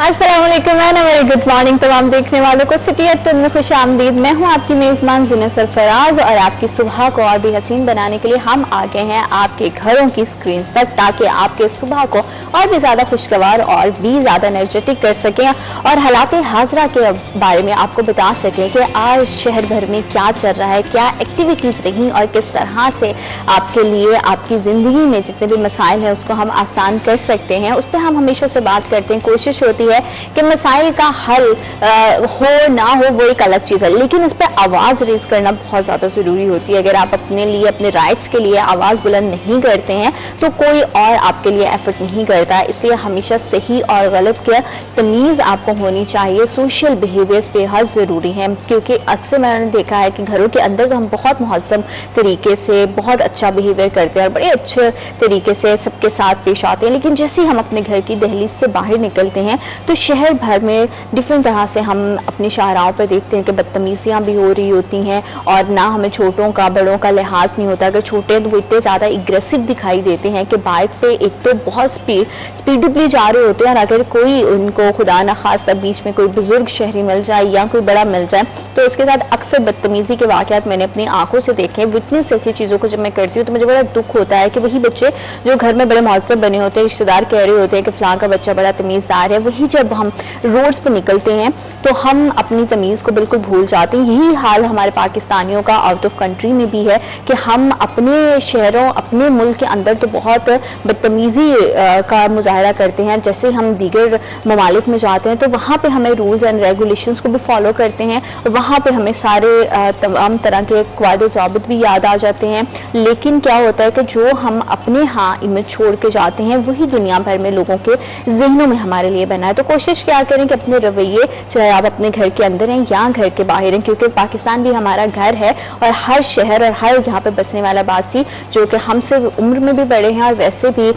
अस्सलाम वालेकुम and very good morning तमाम देखने वालों को। सिटी एट में खुश आमदीद। मैं हूं आपकी मेजबान ज़ीनत सरफराज और आपकी सुबह को और भी हसीन बनाने के लिए हम आ गए हैं आपके घरों की स्क्रीन पर, ताकि आपके सुबह को और भी ज्यादा खुशगवार और भी ज्यादा एनर्जेटिक कर सकें और हालात हाजरा के बारे में आपको बता सकें कि आज शहर भर में क्या चल रहा है, क्या एक्टिविटीज रही और किस तरह से आपके लिए आपकी जिंदगी में जितने भी मसाइल हैं उसको हम आसान कर सकते हैं। उस पर हम हमेशा से बात करते हैं। कोशिश होती है कि मसाइल का हल हो ना हो वो एक अलग चीज है, लेकिन उस पर आवाज रेज करना बहुत ज्यादा जरूरी होती है। अगर आप अपने लिए अपने राइट्स के लिए आवाज बुलंद नहीं करते हैं तो कोई और आपके लिए एफर्ट नहीं करता। इसलिए हमेशा सही और गलत की तमीज आपको होनी चाहिए। सोशल बिहेवियर्स बेहद जरूरी है, क्योंकि अक्सर मैंने देखा है कि घरों के अंदर तो हम बहुत मुहज़्ज़म तरीके से बहुत अच्छा बिहेवियर करते हैं और बड़े अच्छे तरीके से सबके साथ पेश आते हैं, लेकिन जैसे ही हम अपने घर की दहलीज से बाहर निकलते हैं तो शहर भर में डिफरेंट तरह से हम अपनी शाहराओं पर देखते हैं कि बदतमीजियां भी हो रही होती हैं और ना हमें छोटों का बड़ों का लिहाज नहीं होता। अगर छोटे हैं तो वो इतने ज्यादा एग्रेसिव दिखाई देते हैं कि बाइक पे एक तो बहुत स्पीडली जा रहे होते हैं, और अगर कोई उनको खुदा न खासा बीच में कोई बुजुर्ग शहरी मिल जाए या कोई बड़ा मिल जाए तो उसके साथ अक्सर बदतमीजी के वाकयात मैंने अपनी आंखों से देखे। विटनेस ऐसी चीजों को जब मैं करती हूँ तो मुझे बड़ा दुख होता है कि वही बच्चे जो घर में बड़े मुहज़्ज़ब बने होते हैं, रिश्तेदार कह रहे होते हैं कि फलां का बच्चा बड़ा तमीजदार है, वही जब हम रोड्स पर निकलते हैं तो हम अपनी तमीज को बिल्कुल भूल जाते हैं। यही हाल हमारे पाकिस्तानियों का आउट ऑफ कंट्री में भी है कि हम अपने शहरों अपने मुल्क के अंदर तो बहुत बदतमीजी का मुजाहरा करते हैं, जैसे हम दीगर ममालिक में जाते हैं तो वहाँ पे हमें रूल्स एंड रेगुलेशंस को भी फॉलो करते हैं और वहाँ पे हमें सारे तमाम तरह के क़वायद ज़ाबित भी याद आ जाते हैं। लेकिन क्या होता है कि जो हम अपने यहाँ इमेज छोड़ के जाते हैं वही दुनिया भर में लोगों के जहनों में हमारे लिए बना है। तो कोशिश क्या करें कि अपने रवैये, चाहे आप अपने घर के अंदर हैं या घर के बाहर हैं, क्योंकि पाकिस्तान भी हमारा घर है और हर शहर और हर यहाँ पे बसने वाला बासी जो कि हमसे उम्र में भी बड़े हैं और वैसे भी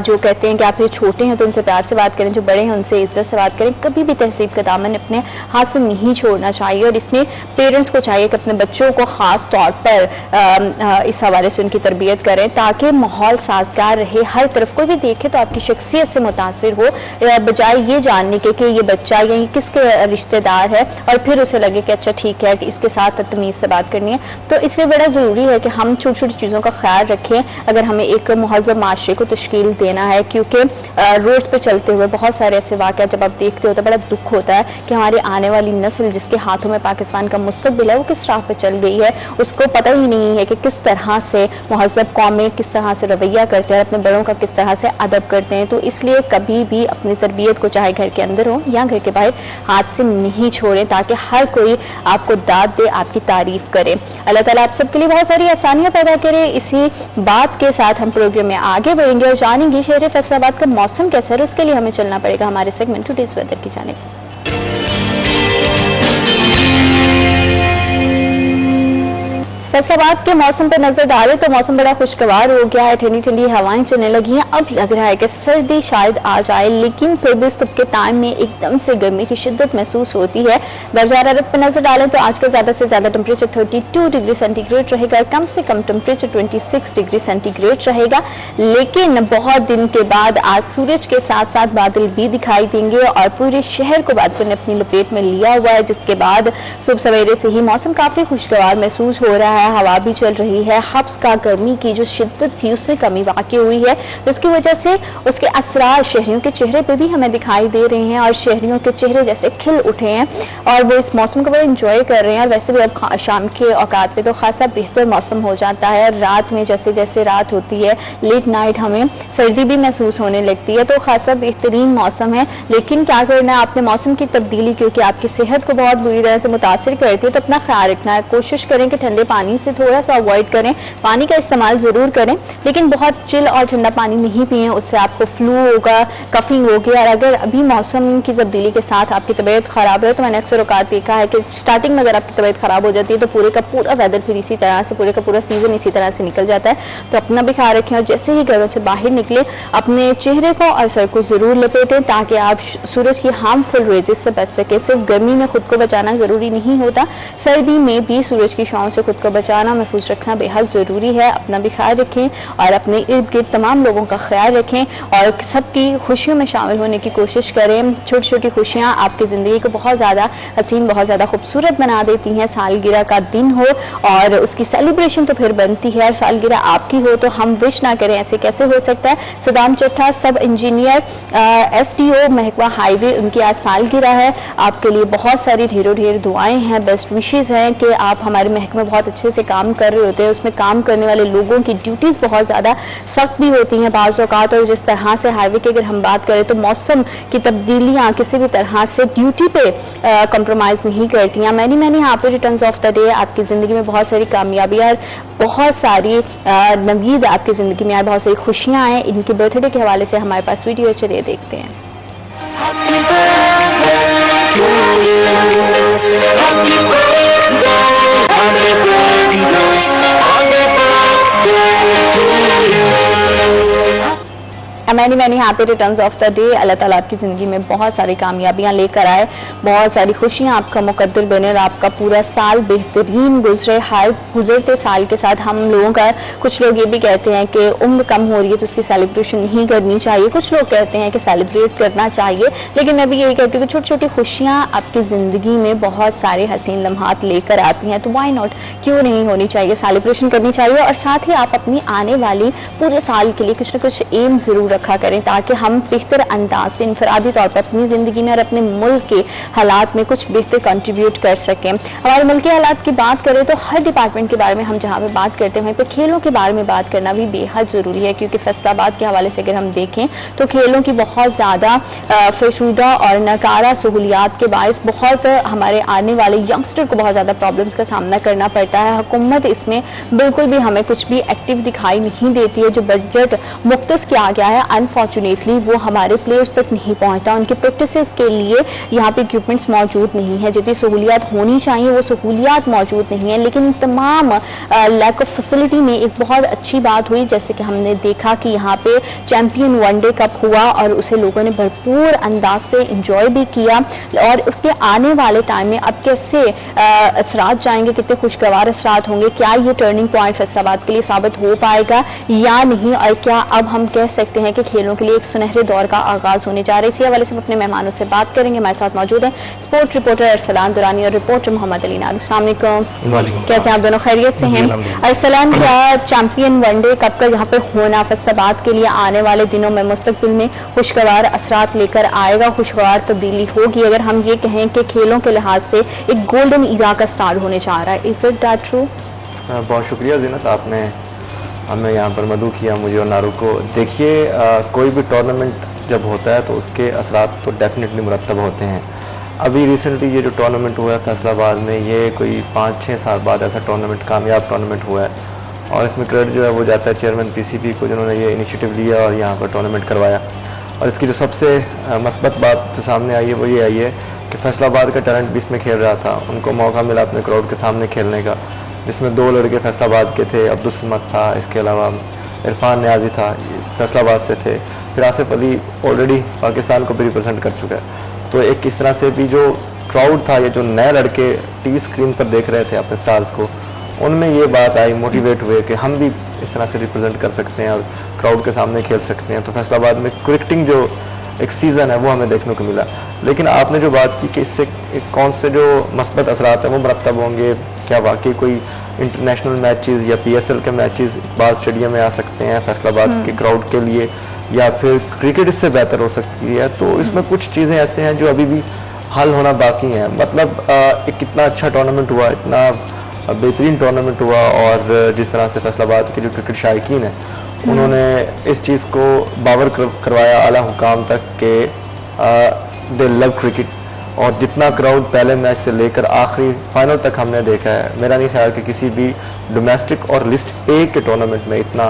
जो कहते हैं कि आप जो छोटे हैं तो उनसे प्यार से बात करें, जो बड़े हैं उनसे इज्जत से बात करें। कभी भी तहजीब का दामन अपने हाथ से नहीं छोड़ना चाहिए और इसमें पेरेंट्स को चाहिए कि अपने बच्चों को खास तौर पर इस हवाले से उनकी तरबियत करें ताकि माहौल साजगार रहे। हर तरफ कोई भी देखे तो आपकी शख्सियत से मुतासिर हो, बजाय ये जानने के कि ये बच्चा या ये किसके रिश्तेदार है और फिर उसे लगे कि अच्छा ठीक है कि इसके साथ तमीज से बात करनी है। तो इसलिए बड़ा जरूरी है कि हम छोटी छोटी चीजों का ख्याल रखें अगर हमें एक मुहज़्ज़म माशरे को तश्कील देना है, क्योंकि रोड्स पे चलते हुए बहुत सारे ऐसे वाक़यात जब आप देखते हो तो बड़ा दुख होता है कि हमारी आने वाली नस्ल जिसके हाथों में पाकिस्तान का मुस्तकबिल है वो किस राह पे चल गई है। उसको पता ही नहीं है कि किस तरह से मुहज़्ज़ब कौमें किस तरह से रवैया करते हैं, अपने बड़ों का किस तरह से अदब करते हैं। तो इसलिए कभी भी अपनी तरबियत को चाहे घर के अंदर हो या घर के बाहर हाथ से नहीं छोड़ें ताकि हर कोई आपको दाद दे, आपकी तारीफ करे। अल्लाह ताला आप सबके लिए बहुत सारी आसानियां पैदा करे। इसी बात के साथ हम प्रोग्राम में आगे बढ़ेंगे और जानेंगे शहर फैसलाबाद का मौसम कैसा है। उसके लिए हमें चलना पड़ेगा हमारे सेगमेंट टुडेज वेदर की जानिब। फैसलाबाद के मौसम पर नजर डालें तो मौसम बड़ा खुशगवार हो गया है, ठंडी ठंडी हवाएं चलने लगी हैं। अब लग रहा है कि सर्दी शायद आ जाए, लेकिन फिर भी सुबह के टाइम में एकदम से गर्मी की शिद्दत महसूस होती है। दर्जा हरारत पर नजर डालें तो आज का ज्यादा से ज्यादा टेम्परेचर 32 डिग्री सेंटीग्रेड रहेगा, कम से कम टेम्परेचर 26 डिग्री सेंटीग्रेड रहेगा। लेकिन बहुत दिन के बाद आज सूरज के साथ साथ बादल भी दिखाई देंगे और पूरे शहर को बादल ने अपनी लपेट में लिया हुआ है, जिसके बाद सुबह सवेरे से ही मौसम काफी खुशगवार महसूस हो रहा है। हवा भी चल रही है। हब्स का गर्मी की जो शिद्दत थी उसमें कमी वाक़ई हुई है, जिसकी वजह से उसके असरार शहरियों के चेहरे पे भी हमें दिखाई दे रहे हैं और शहरियों के चेहरे जैसे खिल उठे हैं और वो इस मौसम को बड़ा एंजॉय कर रहे हैं। और वैसे भी अब शाम के औकात पे तो खासा बेहतर मौसम हो जाता है और रात में जैसे जैसे रात होती है लेट नाइट हमें सर्दी भी महसूस होने लगती है, तो खासा बेहतरीन मौसम है। लेकिन क्या करना है, आपने मौसम की तब्दीली क्योंकि आपकी सेहत को बहुत बुरी तरह से मुतासिर करती है तो अपना ख्याल रखना है। कोशिश करें कि ठंडे पानी से थोड़ा सा अवॉइड करें, पानी का इस्तेमाल जरूर करें लेकिन बहुत चिल और ठंडा पानी नहीं पिए, उससे आपको फ्लू होगा, कफिंग होगी। और अगर अभी मौसम की तब्दीली के साथ आपकी तबीयत खराब है तो मैंने अक्सर औकात देखा है कि स्टार्टिंग में अगर आपकी तबीयत खराब हो जाती है तो पूरे का पूरा वेदर फिर इसी तरह से पूरे का पूरा सीजन इसी तरह से निकल जाता है। तो अपना भी ख्याल रखें और जैसे ही घरों से बाहर निकले अपने चेहरे को और सर को जरूर लपेटें ताकि आप सूरज की हार्मफुल रेजेस से बच सके। सिर्फ गर्मी में खुद को बचाना जरूरी नहीं होता, सर्दी में भी सूरज की छांव से खुद को बचाना, महफूज रखना बेहद ज़रूरी है। अपना भी ख्याल रखें और अपने इर्द गिर्द तमाम लोगों का ख्याल रखें और सबकी खुशियों में शामिल होने की कोशिश करें। छोटी छोटी खुशियाँ आपकी ज़िंदगी को बहुत ज़्यादा हसीन, बहुत ज़्यादा खूबसूरत बना देती हैं। सालगिरह का दिन हो और उसकी सेलिब्रेशन तो फिर बनती है, और सालगिरह आपकी हो तो हम विश ना करें, ऐसे कैसे हो सकता है। सदाम चट्ठा सब इंजीनियर, SDO महकमा हाईवे, उनकी आज सालगिरह है। आपके लिए बहुत सारी ढेरों दुआएं हैं, बेस्ट विशेज हैं कि आप हमारे महकमे बहुत अच्छे से काम कर रहे होते हैं। उसमें काम करने वाले लोगों की ड्यूटीज बहुत ज़्यादा सख्त भी होती हैं बाज़ औक़ात, और जिस तरह से हाईवे की अगर हम बात करें तो मौसम की तब्दीलियाँ किसी भी तरह से ड्यूटी पे कंप्रोमाइज़ नहीं करती हैं। Many happy returns of the day. आपकी ज़िंदगी में बहुत सारी कामयाबियाँ, बहुत सारी नवीद आपकी ज़िंदगी में आए, बहुत सारी खुशियाँ आए। इनके बर्थडे के हवाले से हमारे पास वीडियो, चलिए देखते हैं। Many happy returns of the day. Allah ताला आपकी ज़िंदगी में बहुत सारी कामयाबियां लेकर आए, बहुत सारी खुशियां आपका मुकद्दर बने और आपका पूरा साल बेहतरीन गुजरे। हर गुजरते साल के साथ हम लोगों का, कुछ लोग ये भी कहते हैं कि उम्र कम हो रही है तो उसकी सेलिब्रेशन नहीं करनी चाहिए, कुछ लोग कहते हैं कि सेलिब्रेट करना चाहिए, लेकिन मैं भी यही कहती हूँ कि छोटी छोटी खुशियाँ आपकी ज़िंदगी में बहुत सारे हसीन लम्हात लेकर आती हैं, तो वाई नॉट, क्यों नहीं होनी चाहिए, सेलिब्रेशन करनी चाहिए। और साथ ही आप अपनी आने वाली पूरे साल के लिए कुछ न कुछ एम ज़रूर रखा करें ताकि हम बेहतर अंदाज से इनफरादी तौर पर अपनी ज़िंदगी में और अपने मुल्क के हालात में कुछ बेहतर कंट्रीब्यूट कर सकें। हमारे मुल्क के हालात की बात करें तो हर डिपार्टमेंट के बारे में हम जहाँ पे बात करते हैं वहीं पर खेलों के बारे में बात करना भी बेहद ज़रूरी है, क्योंकि फैसलाबाद के हवाले से अगर हम देखें तो खेलों की बहुत ज़्यादा फशुदा और नकारा सहूलियात के बायस बहुत हमारे आने वाले यंगस्टर को बहुत ज़्यादा प्रॉब्लम्स का सामना करना पड़ता है। हुकूमत इसमें बिल्कुल भी हमें कुछ भी एक्टिव दिखाई नहीं देती है। जो बजट मुख्तस किया गया है अनफॉर्चुनेटली वो हमारे प्लेयर्स तक नहीं पहुंचता, उनके प्रैक्टिसेस के लिए यहाँ पे इक्विपमेंट्स मौजूद नहीं है, जितनी सहूलियात होनी चाहिए वो सहूलियात मौजूद नहीं है। लेकिन तमाम लैक ऑफ फैसिलिटी में एक बहुत अच्छी बात हुई, जैसे कि हमने देखा कि यहाँ पे चैंपियन वनडे कप हुआ और उसे लोगों ने भरपूर अंदाज से इंजॉय भी किया, और उसके आने वाले टाइम में अब कैसे असरात जाएंगे, कितने खुशगवार असरात होंगे, क्या ये टर्निंग पॉइंट फैसलाबाद के लिए साबित हो पाएगा या नहीं, और क्या अब हम कह सकते हैं कि खेलों के लिए एक सुनहरे दौर का आगाज होने जा रहा है। इसी हवाले से अपने मेहमानों से बात करेंगे। हमारे साथ मौजूद हैं स्पोर्ट रिपोर्टर अरसलान दुरानी और रिपोर्टर मोहम्मद अली नारू। अस्सलाम वालेकुम, कैसे आप दोनों खैरियत से हैं? अरसलान, क्या चैंपियन वनडे कप का यहाँ पर होना फैसलाबाद के लिए आने वाले दिनों में मुस्तकबिल में खुशगवार असरात लेकर आएगा, खुशगवार तब्दीली होगी? अगर हम ये कहें कि खेलों के लिहाज से एक गोल्डन ईरा का स्टार्ट होने जा रहा है, इज इट दैट ट्रू? बहुत शुक्रिया ज़ीनत, आपने हमें यहाँ पर मदऊ किया, मुझे और नारू को। देखिए, कोई भी टूर्नामेंट जब होता है तो उसके असरात तो डेफिनेटली मुरतब होते हैं। अभी रिसेंटली ये जो टूर्नामेंट हुआ है फैसलाबाद में, ये कोई 5-6 साल बाद ऐसा टूर्नामेंट, कामयाब टूर्नामेंट हुआ है, और इसमें क्रेडिट जो है वो जाता है चेयरमैन PCB को, जिन्होंने ये इनिशिएटिव लिया और यहाँ पर टूर्नामेंट करवाया। और इसकी जो सबसे मस्बत बात जो सामने आई है वो ये आई है कि फैसलाबाद का टैलेंट भी इसमें खेल रहा था, उनको मौका मिला अपने क्राउड के सामने खेलने का, जिसमें 2 लड़के फैसलाबाद के थे, अब्दुल समद था, इसके अलावा इरफान न्याजी था, फैसलाबाद से थे, फिर आसिफ अली ऑलरेडी पाकिस्तान को भी रिप्रेजेंट कर चुका है। तो एक इस तरह से भी जो क्राउड था, ये जो नए लड़के टीवी स्क्रीन पर देख रहे थे अपने स्टार्स को, उनमें ये बात आई, मोटिवेट हुए कि हम भी इस तरह से रिप्रेजेंट कर सकते हैं और क्राउड के सामने खेल सकते हैं। तो फैसलाबाद में क्रिकेटिंग जो एक सीज़न है वो हमें देखने को मिला। लेकिन आपने जो बात की कि इससे कौन से जो मस्बत असरात हैं वो मरतब होंगे, क्या वाकई कोई इंटरनेशनल मैचेस या PSL के मैचेस इकबाल स्टेडियम में आ सकते हैं फैसलाबाद के क्राउड के लिए, या फिर क्रिकेट इससे बेहतर हो सकती है? तो इसमें कुछ चीज़ें ऐसे हैं जो अभी भी हल होना बाकी हैं। मतलब एक कितना अच्छा टूर्नामेंट हुआ, इतना बेहतरीन टूर्नामेंट हुआ, और जिस तरह से फैसलाबाद के जो क्रिकेट शायकीन हैं उन्होंने इस चीज़ को बावर करवाया आला हुकाम तक के दे लव क्रिकेट, और जितना क्राउड पहले मैच से लेकर आखिरी फाइनल तक हमने देखा है, मेरा नहीं ख्याल कि किसी भी डोमेस्टिक और लिस्ट A के टूर्नामेंट में इतना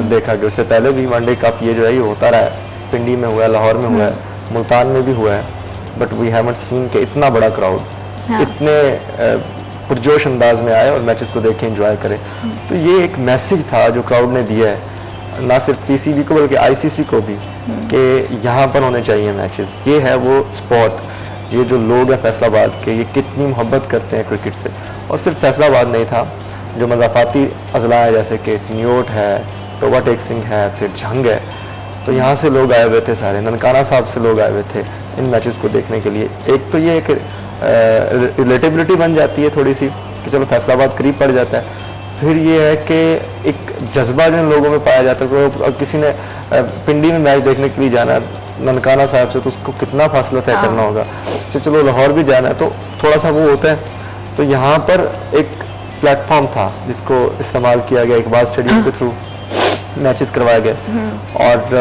देखा गया। उससे पहले भी वनडे कप ये जो है ये होता रहा है, पिंडी में हुआ है, लाहौर में हुआ है, मुल्तान में भी हुआ है, बट वी हैवंट सीन के इतना बड़ा क्राउड इतने पुरजोश अंदाज में आए और मैचेस को देखें, एंजॉय करें। तो ये एक मैसेज था जो क्राउड ने दिया है, ना सिर्फ PCB को बल्कि ICC को भी, कि यहाँ पर होने चाहिए मैचेस। ये है वो स्पॉट, ये जो लोग हैं फैसलाबाद के, ये कितनी मोहब्बत करते हैं क्रिकेट से। और सिर्फ फैसलाबाद नहीं था, جو مضافاتی اضلاع ہے جیسے کہ سنیوٹ ہے، ٹوبا ٹیک سنگھ ہے، پھر جھنگ ہے، تو یہاں سے لوگ آئے ہوئے تھے سارے، ننکانہ صاحب سے لوگ آئے ہوئے تھے ان میچز کو دیکھنے کے لیے. ایک تو یہ ایک ریلیٹیبلٹی بن جاتی ہے تھوڑی سی کہ چلو فیصل آباد قریب پڑ جاتا ہے. پھر یہ ہے کہ ایک جذبہ جن لوگوں میں پایا جاتا ہے کہ کسی نے پنڈی میں میچ دیکھنے کے لیے جانا ہے ننکانہ صاحب سے تو اس کو کتنا فاصلہ طے کرنا ہوگا، چلو لاہور بھی جانا ہے تو تھوڑا سا وہ ہوتا ہے. تو یہاں پر ایک پلیٹ فارم تھا جس کو استعمال کیا گیا، اقبال اسٹیڈیم کے تھرو میچز کروائے گئے اور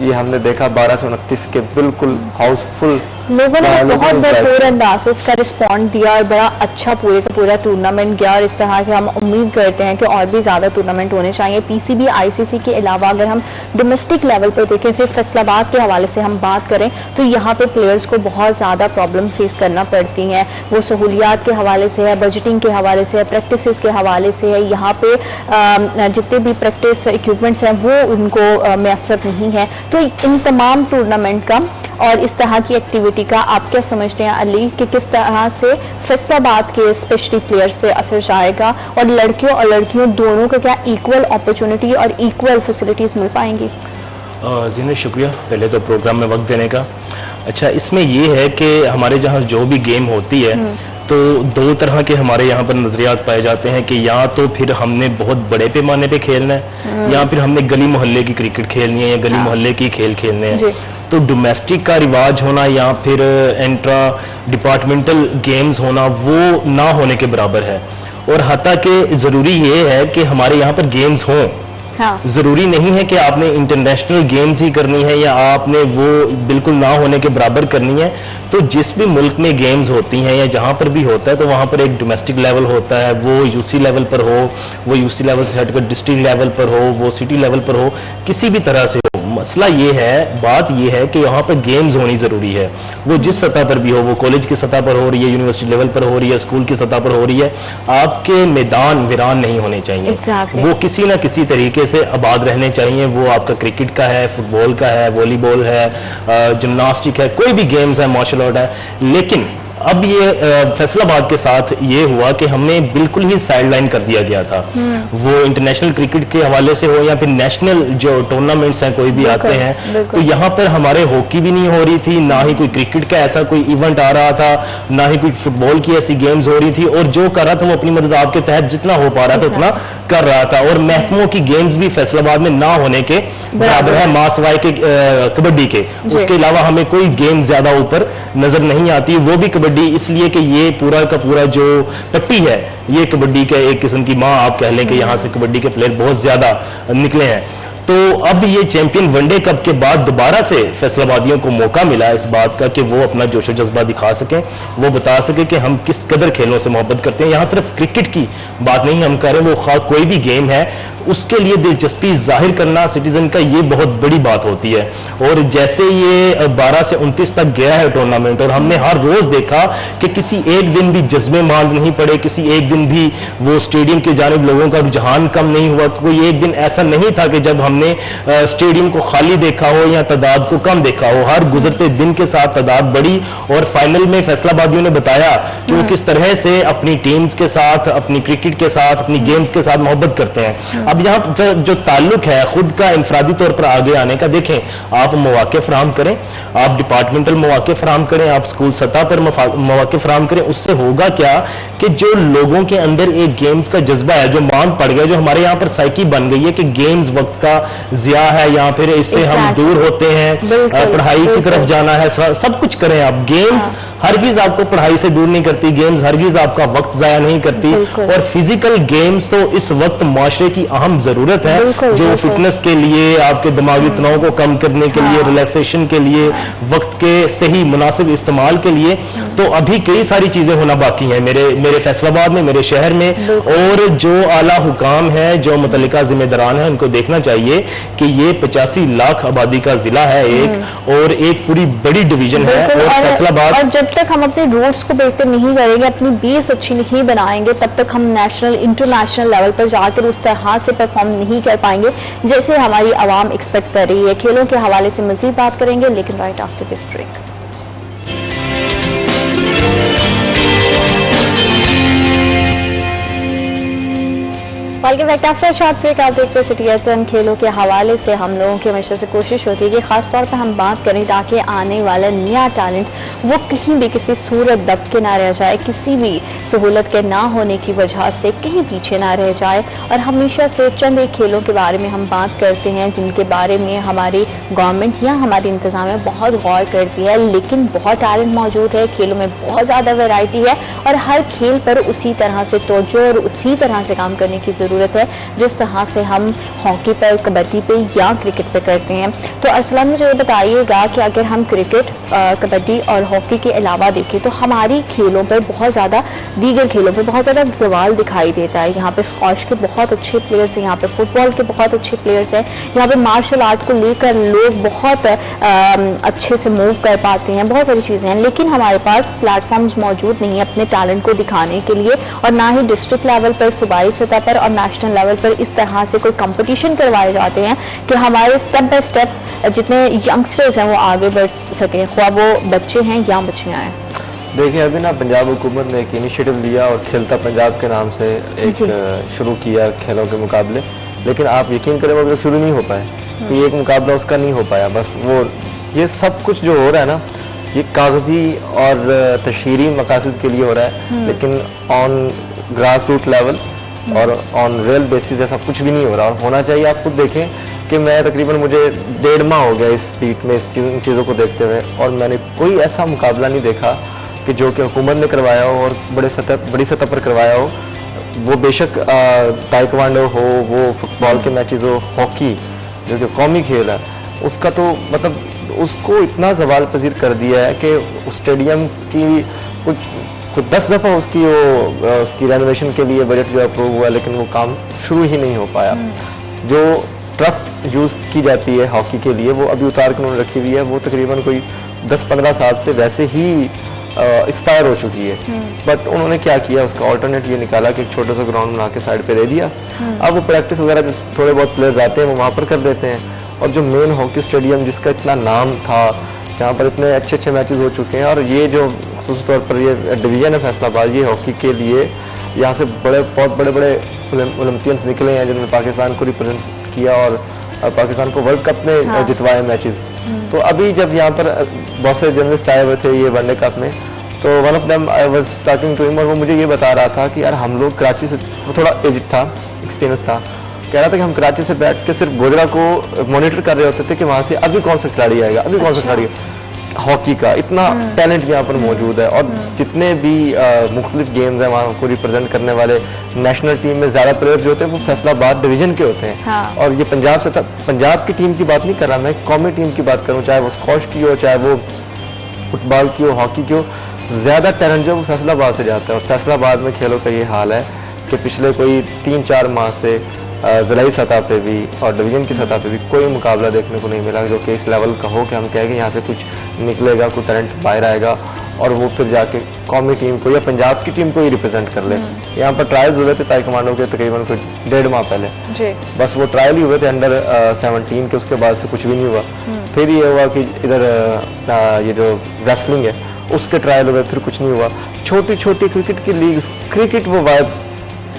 یہ ہم نے دیکھا 12 سے 29 کے بالکل ہاؤس فل لوگوں نے بہت بھرپور انداز سے اس کا رسپانڈ دیا اور بڑا اچھا پورے کا پورا ٹورنامنٹ گیا. اور اس طرح کے ہم امید کرتے ہیں کہ اور بھی زیادہ ٹورنامنٹ ہونے چاہیے. پی سی بی آئی سی سی کے علاوہ اگر ہم ڈومیسٹک لیول پر دیکھیں، صرف فیصل آباد کے حوالے سے ہم بات کریں تو یہاں پہ پلیئرز کو بہت زیادہ پرابلم فیس کرنا پڑتی ہیں. وہ سہولیات کے حوالے سے ہے، بجٹنگ کے حوالے سے ہے، پریکٹسز کے حوالے سے ہے. یہاں پہ جتنے بھی پریکٹس اکوپمنٹس ہیں وہ ان کو میسر نہیں ہے. تو ان تمام ٹورنامنٹ کا اور اس طرح کی ایکٹیویٹی کا آپ کیا سمجھتے ہیں علی کہ کس طرح سے فیصل آباد کے اسپیشلی پلیئرز پہ اثر جائے گا اور لڑکیوں اور لڑکیوں دونوں کو کیا ایکول اپرچونٹی اور ایکول فیسلٹیز مل پائیں گی؟ زینت شکریہ پہلے تو پروگرام میں وقت دینے کا. اچھا، اس میں یہ ہے کہ ہمارے جہاں جو بھی گیم ہوتی ہے تو دو طرح کے ہمارے یہاں پر نظریات پائے جاتے ہیں کہ یا تو پھر ہم نے بہت بڑے پیمانے پہ کھیلنا ہے یا پھر ہم نے گلی محلے کی کرکٹ کھیلنی ہے یا گلی محلے کی کھیل کھیلنے ہیں. تو ڈومیسٹک کا رواج ہونا یا پھر انٹرا ڈپارٹمنٹل گیمز ہونا وہ نہ ہونے کے برابر ہے. اور حتیٰ کہ ضروری یہ ہے کہ ہمارے یہاں پر گیمز ہوں. ضروری نہیں ہے کہ آپ نے انٹرنیشنل گیمز ہی کرنی ہے یا آپ نے وہ بالکل نہ ہونے کے برابر کرنی ہے. تو جس بھی ملک میں گیمز ہوتی ہیں یا جہاں پر بھی ہوتا ہے تو وہاں پر ایک ڈومیسٹک لیول ہوتا ہے، وہ یو سی لیول پر ہو، وہ یو سی لیول سے ہٹ کر ڈسٹرکٹ لیول پر ہو، وہ سٹی لیول پر ہو، کسی بھی طرح سے ہو. مسئلہ یہ ہے، بات یہ ہے کہ یہاں پر گیمز ہونی ضروری ہے. وہ جس سطح پر بھی ہو، وہ کالج کی سطح پر ہو رہی ہے، یونیورسٹی لیول پر ہو رہی ہے، اسکول کی سطح پر ہو رہی ہے، آپ کے میدان ویران نہیں ہونے چاہیے. وہ کسی نہ کسی طریقے سے آباد رہنے چاہیے. وہ آپ کا کرکٹ کا ہے، فٹ بال کا ہے، والی بال ہے، جمناسٹک ہے، کوئی بھی گیمز ہے، مارشل آرٹ ہے. لیکن اب یہ فیصل آباد کے ساتھ یہ ہوا کہ ہمیں بالکل ہی سائڈ لائن کر دیا گیا تھا. وہ انٹرنیشنل کرکٹ کے حوالے سے ہو یا پھر نیشنل جو ٹورنامنٹس ہیں کوئی بھی آتے ہیں تو یہاں پر ہمارے ہاکی بھی نہیں ہو رہی تھی، نہ ہی کوئی کرکٹ کا ایسا کوئی ایونٹ آ رہا تھا، نہ ہی کوئی فٹ بال کی ایسی گیمز ہو رہی تھی. اور جو کر رہا تھا وہ اپنی مدد آپ کے تحت جتنا ہو پا رہا تھا اتنا کر رہا تھا. اور محکموں کی گیمز بھی فیصل آباد میں نہ ہونے کے برابر ہے، ماں سوائے کے کبڈی کے. اس کے علاوہ ہمیں کوئی گیم زیادہ اوپر نظر نہیں آتی. وہ بھی کبڈی اس لیے کہ یہ پورا کا پورا جو پٹی ہے یہ کبڈی کا ایک قسم کی ماں آپ کہہ لیں کہ یہاں سے کبڈی کے پلیئر بہت زیادہ نکلے ہیں. تو اب یہ چیمپئن ون ڈے کپ کے بعد دوبارہ سے فیصل آبادیوں کو موقع ملا اس بات کا کہ وہ اپنا جوش و جذبہ دکھا سکیں، وہ بتا سکیں کہ ہم کس قدر کھیلوں سے محبت کرتے ہیں. یہاں صرف کرکٹ کی بات نہیں ہم کر رہے ہیں، وہ خواہ کوئی بھی گیم ہے اس کے لیے دلچسپی ظاہر کرنا سٹیزن کا یہ بہت بڑی بات ہوتی ہے. اور جیسے یہ 12 سے 29 تک گیا ہے ٹورنامنٹ اور ہم نے ہر روز دیکھا کہ کسی ایک دن بھی جذبے ماند نہیں پڑے، کسی ایک دن بھی وہ اسٹیڈیم کی جانب لوگوں کا رجحان کم نہیں ہوا. کوئی ایک دن ایسا نہیں تھا کہ جب ہم نے اسٹیڈیم کو خالی دیکھا ہو یا تعداد کو کم دیکھا ہو. ہر گزرتے دن کے ساتھ تعداد بڑھی اور فائنل میں فیصل آبادیوں نے بتایا کہ وہ کس طرح سے اپنی ٹیمز کے ساتھ، اپنی کرکٹ کے ساتھ، اپنی گیمز کے ساتھ محبت کرتے ہیں. اب یہاں جو تعلق ہے خود کا انفرادی طور پر آگے آنے کا، دیکھیں آپ مواقع فراہم کریں، آپ ڈپارٹمنٹل مواقع فراہم کریں، آپ اسکول سطح پر مواقع فراہم کریں. اس سے ہوگا کیا کہ جو لوگوں کے اندر ایک گیمز کا جذبہ ہے جو مان پڑ گیا، جو ہمارے یہاں پر سائیکی بن گئی ہے کہ گیمز وقت کا ضیاع ہے یا پھر اس سے ہم دور ہوتے ہیں، پڑھائی کی طرف جانا ہے، سب کچھ کریں آپ. گیمز ہرگز آپ کو پڑھائی سے دور نہیں کرتی، گیمز ہرگز آپ کا وقت ضائع نہیں کرتی. اور فزیکل گیمز تو اس وقت معاشرے کی اہم ضرورت ہے جو فٹنس کے لیے، آپ کے دماغی تناؤ کو کم کرنے کے لیے، ریلیکسیشن کے لیے، وقت کے صحیح مناسب استعمال کے لیے. تو ابھی کئی ساری چیزیں ہونا باقی ہیں میرے فیصل آباد میں، میرے شہر میں. اور جو اعلیٰ حکام ہیں، جو متعلقہ ذمہ داران ہیں، ان کو دیکھنا چاہیے کہ یہ 85 لاکھ آبادی کا ضلع ہے ایک، اور ایک پوری بڑی ڈویژن ہے. اور فیصل آباد، اور جب تک ہم اپنے روٹس کو بہتر نہیں کریں گے، اپنی بیس اچھی نہیں بنائیں گے، تب تک ہم نیشنل انٹرنیشنل لیول پر جا کر اس طرح سے پرفارم نہیں کر پائیں گے جیسے ہماری عوام ایکسپیکٹ کر رہی ہے. کھیلوں کے حوالے سے مزید بات کریں گے لیکن right after this break. Welcome back after short break. आप देखते हैं सिटी एफएम। खेलों के हवाले से हम लोगों की हमेशा से कोशिश होती है कि खास तौर पर हम बात करें ताकि आने वाला नया टैलेंट वो कहीं भी किसी सूरत दबके ना रह जाए, किसी भी सहूलत के ना होने की वजह से कहीं पीछे ना रह जाए। और हमेशा से चंद एक खेलों के बारे में हम बात करते हैं जिनके बारे में हमारी गवर्नमेंट या हमारी इंतजामिया बहुत गौर करती है, लेकिन बहुत टैलेंट मौजूद है, खेलों में बहुत ज़्यादा वैरायटी है और हर खेल पर उसी तरह से तवज्जो और उसी तरह से काम करने की ज़रूरत है जिस तरह से हम हॉकी पर, कबड्डी पे या क्रिकेट पे करते हैं। तो असलम मुझे ये बताइएगा कि अगर हम क्रिकेट, कबड्डी और हॉकी के अलावा देखें तो हमारी खेलों पर बहुत ज़्यादा, दीगर खेलों पर बहुत ज़्यादा सवाल दिखाई देता है। यहाँ पे स्क्वॉश के बहुत अच्छे प्लेयर्स हैं, यहाँ पे फुटबॉल के बहुत अच्छे प्लेयर्स हैं, यहाँ पे मार्शल आर्ट को लेकर लोग बहुत अच्छे से मूव कर पाते हैं, बहुत सारी चीज़ें हैं, लेकिन हमारे पास प्लेटफॉर्म्स मौजूद नहीं है अपने टैलेंट को दिखाने के लिए और ना ही डिस्ट्रिक्ट लेवल पर, सूबाई सतह पर और नेशनल लेवल पर इस तरह से कोई कंपटीशन करवाए जाते हैं कि हमारे स्टेप बाय स्टेप जितने यंगस्टर्स हैं वो आगे बढ़ सकें, ख्वाह वो बच्चे हैं या बच्चियां हैं। देखिए अभी ना पंजाब हुकूमत ने एक इनिशिएटिव लिया और खेलता पंजाब के नाम से एक शुरू किया खेलों के मुकाबले, लेकिन आप यकीन करें वो शुरू नहीं हो पाए, तो ये एक मुकाबला उसका नहीं हो पाया। बस वो ये सब कुछ जो हो रहा है ना ये कागजी और तशहीरी मकासद के लिए हो रहा है, लेकिन ऑन ग्रास रूट लेवल और ऑन रियल बेसिस ऐसा कुछ भी नहीं हो रहा। और होना चाहिए, आप खुद देखें कि मैं तकरीबन मुझे 1.5 माह हो गया इस पीठ में इन चीज़ों को देखते हुए और मैंने कोई ऐसा मुकाबला नहीं देखा कि जो कि हुकूमत ने करवाया हो और बड़ी सतह पर करवाया हो। वो बेशक ताइक्वांडो हो, वो फुटबॉल के मैचेस हो, हॉकी जो कि कौमी खेल है उसका तो मतलब उसको इतना जवाल पजीर कर दिया है कि स्टेडियम की कुछ 10 दफ़ा उसकी रेनोवेशन के लिए बजट जो अप्रूव हुआ, लेकिन वो काम शुरू ही नहीं हो पाया। जो ट्रक यूज़ की जाती है हॉकी के लिए वो अभी उतार के उन्होंने रखी हुई है, वो तकरीबन कोई 10-15 साल से वैसे ही एक्सपायर हो चुकी है। बट उन्होंने क्या किया, उसका ऑल्टरनेट ये निकाला कि एक छोटा सा ग्राउंड बना के साइड पे दे दिया। अब वो प्रैक्टिस वगैरह थोड़े बहुत प्लेयर्स आते हैं वो वहाँ पर कर देते हैं, और जो मेन हॉकी स्टेडियम जिसका इतना नाम था, जहाँ पर इतने अच्छे अच्छे मैचेस हो चुके हैं, और ये जो खास तौर पर ये डिवीजन है फैसलाबाद, ये हॉकी के लिए यहाँ से बहुत बड़े बड़े ओलंपियंस निकले हैं जिन्होंने पाकिस्तान को रिप्रेजेंट किया और पाकिस्तान को वर्ल्ड कप में जितवाए मैचेस। तो अभी जब यहाँ पर बहुत से जर्नलिस्ट आए हुए थे ये वनडे कप में, तो one of them I was talking to him और वो मुझे ये बता रहा था कि यार हम लोग कराची से, वो थोड़ा एज था, एक्सपीरियंस था, कह रहा था कि हम कराची से बैठ के सिर्फ गोजरा को मॉनिटर कर रहे होते थे कि वहाँ से अभी कौन सा खिलाड़ी आएगा, अभी कौन सा खिलाड़ी। हॉकी का इतना टैलेंट यहाँ पर मौजूद है और जितने भी मुख्तलिफ गेम्स हैं वहाँ को रिप्रेजेंट करने वाले नेशनल टीम में ज़्यादा प्लेयर्स जो होते हैं वो फैसलाबाद डिवीजन के होते हैं। और ये पंजाब की टीम की बात नहीं कर रहा मैं, कौमी टीम की बात करूँ, चाहे वो स्क्वॉश की हो, चाहे वो फुटबॉल की हो, हॉकी की हो, ज़्यादा टैलेंट जो वो फैसलाबाद से जाता है। और फैसलाबाद में खेलों का ये हाल है कि पिछले कोई 3-4 माह से ज़िलाई सतह पे भी और डिवीजन की सतह पे भी कोई मुकाबला देखने को नहीं मिला जो कि इस लेवल का हो कि हम कहें कि यहाँ से कुछ निकलेगा, कोई टैलेंट बाहर आएगा और वो फिर जाके कौमी टीम को या पंजाब की टीम को ही रिप्रेजेंट कर ले। यहाँ पर ट्रायल्स हुए थे ताइक्वांडो के तकरीबन कुछ 1.5 माह पहले जी। बस वो ट्रायल ही हुए थे अंडर 17 के, उसके बाद से कुछ भी नहीं हुआ। फिर ये हुआ कि इधर ये जो रेसलिंग है उसके ट्रायल हुए, फिर कुछ नहीं हुआ। छोटी छोटी क्रिकेट की लीग, क्रिकेट वो वाइब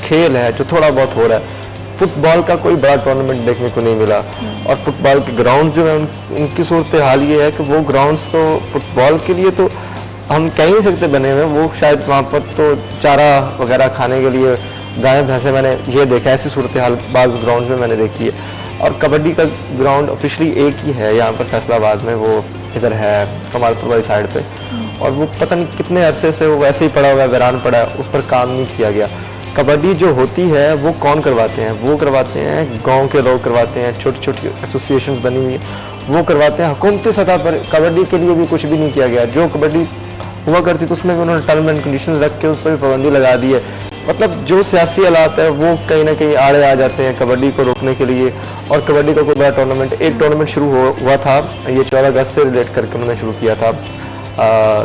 खेल है जो थोड़ा बहुत हो रहा है। फुटबॉल का कोई बड़ा टूर्नामेंट देखने को नहीं मिला और फुटबॉल के ग्राउंड जो है उनकी सूरत हाल ये है कि वो ग्राउंड्स तो फुटबॉल के लिए तो हम कह ही नहीं सकते बने हुए, वो शायद वहाँ पर तो चारा वगैरह खाने के लिए गाय भैंसे मैंने ये देखा, ऐसी सूरत हाल बाज़ ग्राउंड में मैंने देखी है। और कबड्डी का ग्राउंड ऑफिशियली एक ही है यहाँ पर फैसलाबाद में, वो इधर है कमालपुर वाली साइड पे, और वो पता नहीं कितने अरसे से वो वैसे ही पड़ा हुआ है, वीरान पड़ा है, उस पर काम नहीं किया गया। कबड्डी जो होती है वो कौन करवाते हैं, वो करवाते हैं गांव के लोग करवाते हैं, छोटी छोटी एसोसिएशंस बनी हुई है वो करवाते हैं। हुकूमती सतह पर कबड्डी के लिए भी कुछ भी नहीं किया गया। जो कबड्डी हुआ करती थी उसमें भी उन्होंने टर्म एंड कंडीशंस रख के उस पर भी पाबंदी लगा दी है। मतलब जो सियासी हालात है वो कहीं ना कहीं आड़े आ जाते हैं कबड्डी को रोकने के लिए। और कबड्डी का कोई बड़ा टूर्नामेंट, एक टूर्नामेंट शुरू हुआ था, ये 14 अगस्त से रिलेट करके उन्होंने शुरू किया था।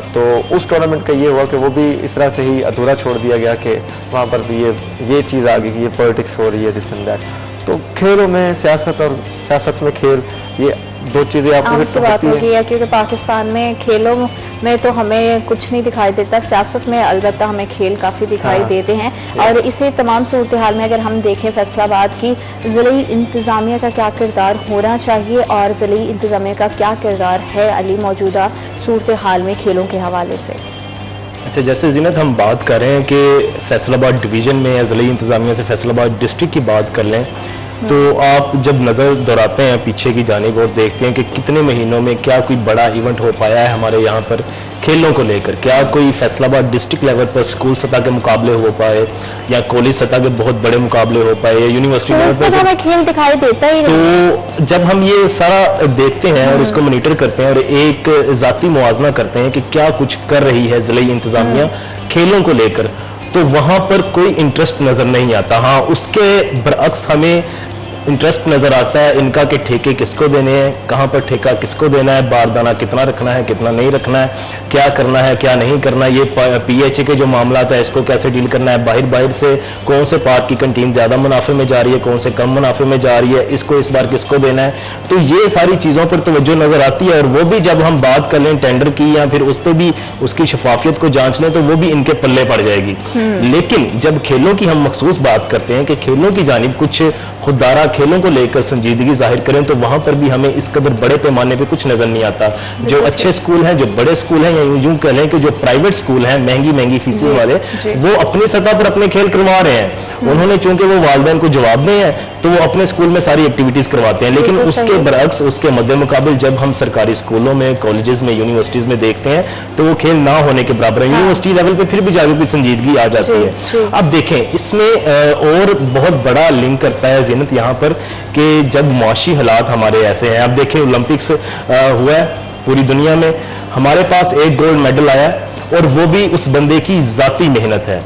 तो उस टूर्नामेंट का ये हुआ कि वो भी इस तरह से ही अधूरा छोड़ दिया गया कि वहाँ पर भी ये चीज़ आ गई कि ये पॉलिटिक्स हो रही है, दिस एंड दैट। तो खेलों में सियासत और सियासत में खेल, ये दो चीजें आम ऑपोजिट सी हो बात सकती हो है। गई है क्योंकि पाकिस्तान में खेलों में तो हमें कुछ नहीं दिखाई देता, सियासत में अलबत्ता हमें खेल काफी दिखाई हाँ। देते हैं। और इसी तमाम सूरत हाल में अगर हम देखें फैसलाबाद की ज़िली इंतजामिया का क्या किरदार होना चाहिए और ज़िली इंतजामिया का क्या किरदार है अली मौजूदा सूरत हाल में खेलों के हवाले से? अच्छा, जैसे जीनत हम बात कर रहे हैं कि फैसलाबाद डिवीजन में या ज़िला इंतजामिया से फैसलाबाद डिस्ट्रिक्ट की बात कर लें, तो आप जब नज़र दौड़ाते हैं पीछे की जानिब और देखते हैं कि कितने महीनों में क्या कोई बड़ा इवेंट हो पाया है हमारे यहाँ पर खेलों को लेकर, क्या कोई फैसलाबाद डिस्ट्रिक्ट लेवल पर स्कूल सतह के मुकाबले हो पाए या कॉलेज सतह के बहुत बड़े मुकाबले हो पाए या यूनिवर्सिटी लेवल तो पर, हमें खेल दिखाई देता ही नहीं। तो जब हम ये सारा देखते हैं और इसको मॉनिटर करते हैं और एक जाती मुआवजा करते हैं कि क्या कुछ कर रही है ज़िला इंतजामिया खेलों को लेकर, तो वहां पर कोई इंटरेस्ट नजर नहीं आता। हाँ, उसके बरअक्स हमें इंटरेस्ट नजर आता है इनका कि ठेके किसको देने हैं, कहां पर ठेका किसको देना है, बारदाना कितना रखना है कितना नहीं रखना है, क्या करना है क्या नहीं करना है, ये पीएचए के जो मामला है इसको कैसे डील करना है, बाहर से कौन से पार्ट की कंटीन ज्यादा मुनाफे में जा रही है, कौन से कम मुनाफे में जा रही है, इसको इस बार किसको देना है। तो ये सारी चीजों पर तवज्जो नजर आती है और वो भी जब हम बात कर लें टेंडर की या फिर उस पर भी उसकी शफाफियत को जांच लें तो वो भी इनके पल्ले पड़ जाएगी। लेकिन जब खेलों की हम मखसूस बात करते हैं कि खेलों की जानिब कुछ खुददारा खेलों को लेकर संजीदगी जाहिर करें, तो वहां पर भी हमें इस कदर बड़े पैमाने पे कुछ नजर नहीं आता। जो अच्छे स्कूल हैं, जो बड़े स्कूल हैं, या यूं कह लें कि जो प्राइवेट स्कूल हैं महंगी महंगी फीसें वाले, वो अपनी सतह पर अपने खेल करवा रहे हैं। उन्होंने चूंकि वो वालिदैन को जवाब दें हैं तो वो अपने स्कूल में सारी एक्टिविटीज करवाते हैं, लेकिन उसके बरअक्स उसके मद्दे मुकाबिल जब हम सरकारी स्कूलों में, कॉलेजेस में, यूनिवर्सिटीज में देखते हैं तो वो खेल ना होने के बराबर है। यूनिवर्सिटी लेवल पे फिर भी जाकर कोई संजीदगी आ जाती है। अब देखें, इसमें और बहुत बड़ा लिंक करता है जीनत यहाँ पर कि जब मुआशी हालात हमारे ऐसे हैं। अब देखें, ओलंपिक्स हुआ है पूरी दुनिया में, हमारे पास एक गोल्ड मेडल आया और वो भी उस बंदे की जाती मेहनत है,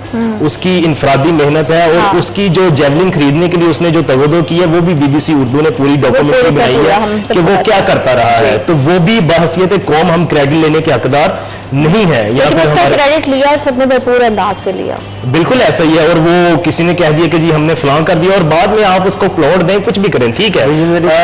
उसकी इनफरादी मेहनत है और उसकी जो जेवलिन खरीदने के लिए उसने जो तवज्जो की है वो भी बीबीसी उर्दू ने पूरी डॉक्यूमेंट्री बनाई है कि वो क्या करता रहा है। तो वो भी बहसियत कौम हम क्रेडिट लेने के हकदार नहीं है, या फिर हमारे क्रेडिट लिया और सबने भरपूर अंदाज से लिया। बिल्कुल ऐसा ही है। और वो किसी ने कह दिया कि जी हमने फलां कर दिया और बाद में आप उसको प्लॉट दें, कुछ भी करें, ठीक है,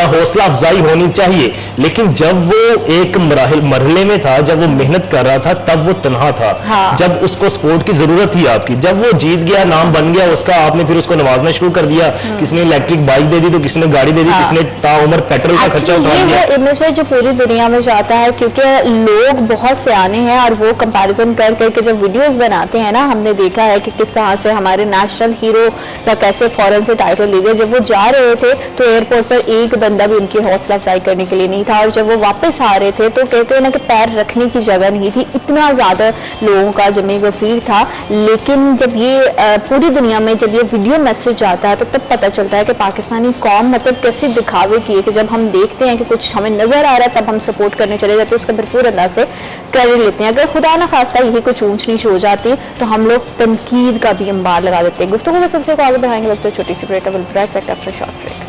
हौसला अफजाई होनी चाहिए। लेकिन जब वो एक मरहले में था, जब वो मेहनत कर रहा था, तब वो तनहा था। जब उसको सपोर्ट की जरूरत थी आपकी, जब वो जीत गया, नाम बन गया उसका, आपने फिर उसको नवाजना शुरू कर दिया। किसी ने इलेक्ट्रिक बाइक दे दी तो किसी ने गाड़ी दे दी, किसी ने ताउम्र पेट्रोल का खर्चा उठा दिया। ये इमेज है जो पूरी दुनिया में जाता है क्योंकि लोग बहुत सियाने हैं और वो कंपैरिजन कर करके जब वीडियोस बनाते हैं ना, हमने देखा है कि किस तरह से हमारे नेशनल हीरो का कैसे फौरन से टाइटल ले गया। जब वो जा रहे थे तो एयरपोर्ट पर एक बंदा भी उनकी हौसला अफजाई करने के लिए नहीं था और जब वो वापस आ रहे थे तो कहते हैं ना कि पैर रखने की जगह नहीं थी, इतना ज्यादा लोगों का जमे गफीर था। लेकिन जब ये पूरी दुनिया में जब ये वीडियो मैसेज आता है तो तब पता चलता है कि पाकिस्तानी कौम मतलब कैसे दिखावे की है कि जब हम देखते हैं कि कुछ हमें नजर आ रहा है तब हम सपोर्ट करने चले जाते हैं, उसका भरपूर अंदाज से क्रेडिट लेते हैं। अगर खुदा ना खास्ता यही कुछ ऊंच नीच हो जाती तो हम लोग तनकीद का भी अंबार लगा देते हैं। गुफ्तगू में सबसे को आगे बढ़ाएंगे, वक्त तो छोटी सी break, after short break.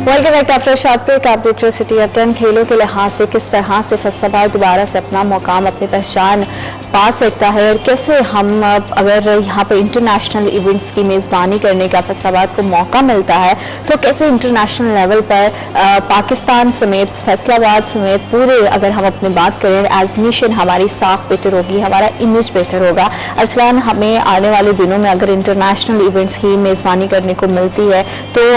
Welcome back after short break. आप देख रहे हो सिटी ऑफ 10। खेलों के लिहाज से किस तरह से फैसलाबाद दोबारा से अपना मुकाम, अपनी पहचान पा सकता है और कैसे हम अगर यहाँ पर इंटरनेशनल इवेंट्स की मेजबानी करने का फैसलाबाद को मौका मिलता है तो कैसे इंटरनेशनल लेवल पर पाकिस्तान समेत फैसलाबाद समेत पूरे अगर हम अपनी बात करें एज नेशन हमारी साख बेहतर होगी, हमारा इमेज बेहतर होगा। अरसलान, हमें आने वाले दिनों में अगर इंटरनेशनल इवेंट्स की मेजबानी करने को मिलती है तो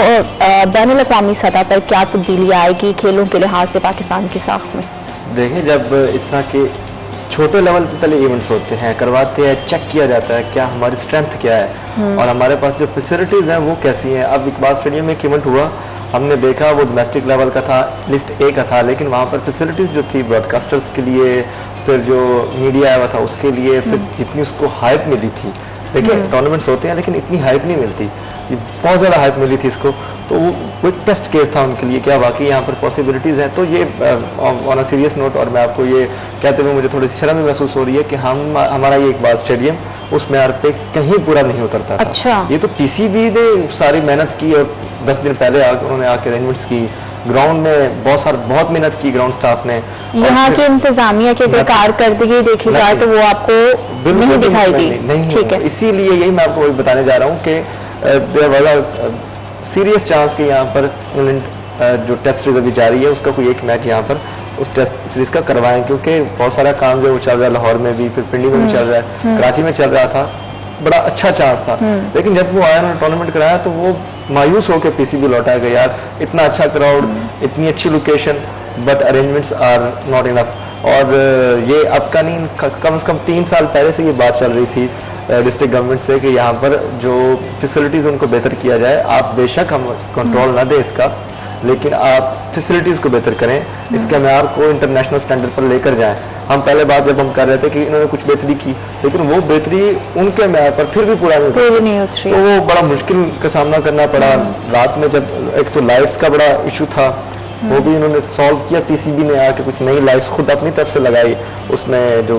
बैनुल अक़वामी सतह पर क्या तब्दीली आएगी खेलों के लिहाज से पाकिस्तान की साख में? देखिए, जब इस तरह के छोटे लेवल पे पहले इवेंट्स होते हैं, करवाते हैं, चेक किया जाता है क्या हमारी स्ट्रेंथ क्या है और हमारे पास जो फैसिलिटीज हैं वो कैसी हैं। अब इकबाल स्टेडियम में एक इवेंट हुआ, हमने देखा वो डोमेस्टिक लेवल का था, लिस्ट ए का था, लेकिन वहां पर फैसिलिटीज जो थी ब्रॉडकास्टर्स के लिए, फिर जो मीडिया आया हुआ था उसके लिए, फिर जितनी उसको हाइप मिली थी। देखिए, टूर्नामेंट्स होते हैं लेकिन इतनी हाइप नहीं मिलती, बहुत ज्यादा हाइप मिली थी इसको, तो वो कोई टेस्ट केस था उनके लिए, क्या वाकई यहाँ पर पॉसिबिलिटीज हैं। तो ये ऑन अ सीरियस नोट, और मैं आपको ये कहते हुए मुझे थोड़ी शर्म भी महसूस हो रही है कि हमारा ये इकबाल स्टेडियम उस मैयार पे कहीं पूरा नहीं उतरता था। अच्छा। ये तो पीसीबी ने सारी मेहनत की और 10 दिन पहले उन्होंने आके अरेंजमेंट्स की, ग्राउंड में बहुत मेहनत की ग्राउंड स्टाफ ने। यहाँ की इंतजामिया की अगर कारकर्दगी देखी जाए तो वो आपको नहीं दिखाई दी? ठीक है, इसीलिए यही मैं आपको वही बताने जा रहा हूँ कि सीरियस चांस कि यहाँ पर इंग्लैंड जो टेस्ट सीरीज अभी जारी है उसका कोई एक मैच यहाँ पर उस टेस्ट सीरीज का करवाएं, क्योंकि बहुत सारा काम जो चल रहा है लाहौर में भी, फिर पिंडी में भी चल रहा है, कराची में चल रहा था, बड़ा अच्छा चांस था। लेकिन जब वो आया उन्होंने टूर्नामेंट कराया तो वो मायूस होकर पीसीबी लौटा गया, यार इतना अच्छा क्राउड, इतनी अच्छी location, but arrangements are not enough. और ये अब का नहीं, कम से कम 3 साल पहले से ये बात चल रही थी डिस्ट्रिक्ट गवर्नमेंट से कि यहाँ पर जो फैसिलिटीज उनको बेहतर किया जाए। आप बेशक हम कंट्रोल ना दें इसका, लेकिन आप फैसिलिटीज को बेहतर करें, इसके म्यार को इंटरनेशनल स्टैंडर्ड पर लेकर जाएं। हम पहले बात जब हम कर रहे थे कि इन्होंने कुछ बेहतरी की, लेकिन वो बेहतरी उनके म्यार पर फिर भी पूरा नहीं उतरी, तो वो बड़ा मुश्किल का सामना करना पड़ा। रात में जब एक तो लाइट्स का बड़ा इशू था, वो भी इन्होंने सॉल्व किया, पीसीबी ने आके कुछ नई लाइट्स खुद अपनी तरफ से लगाई, उसमें जो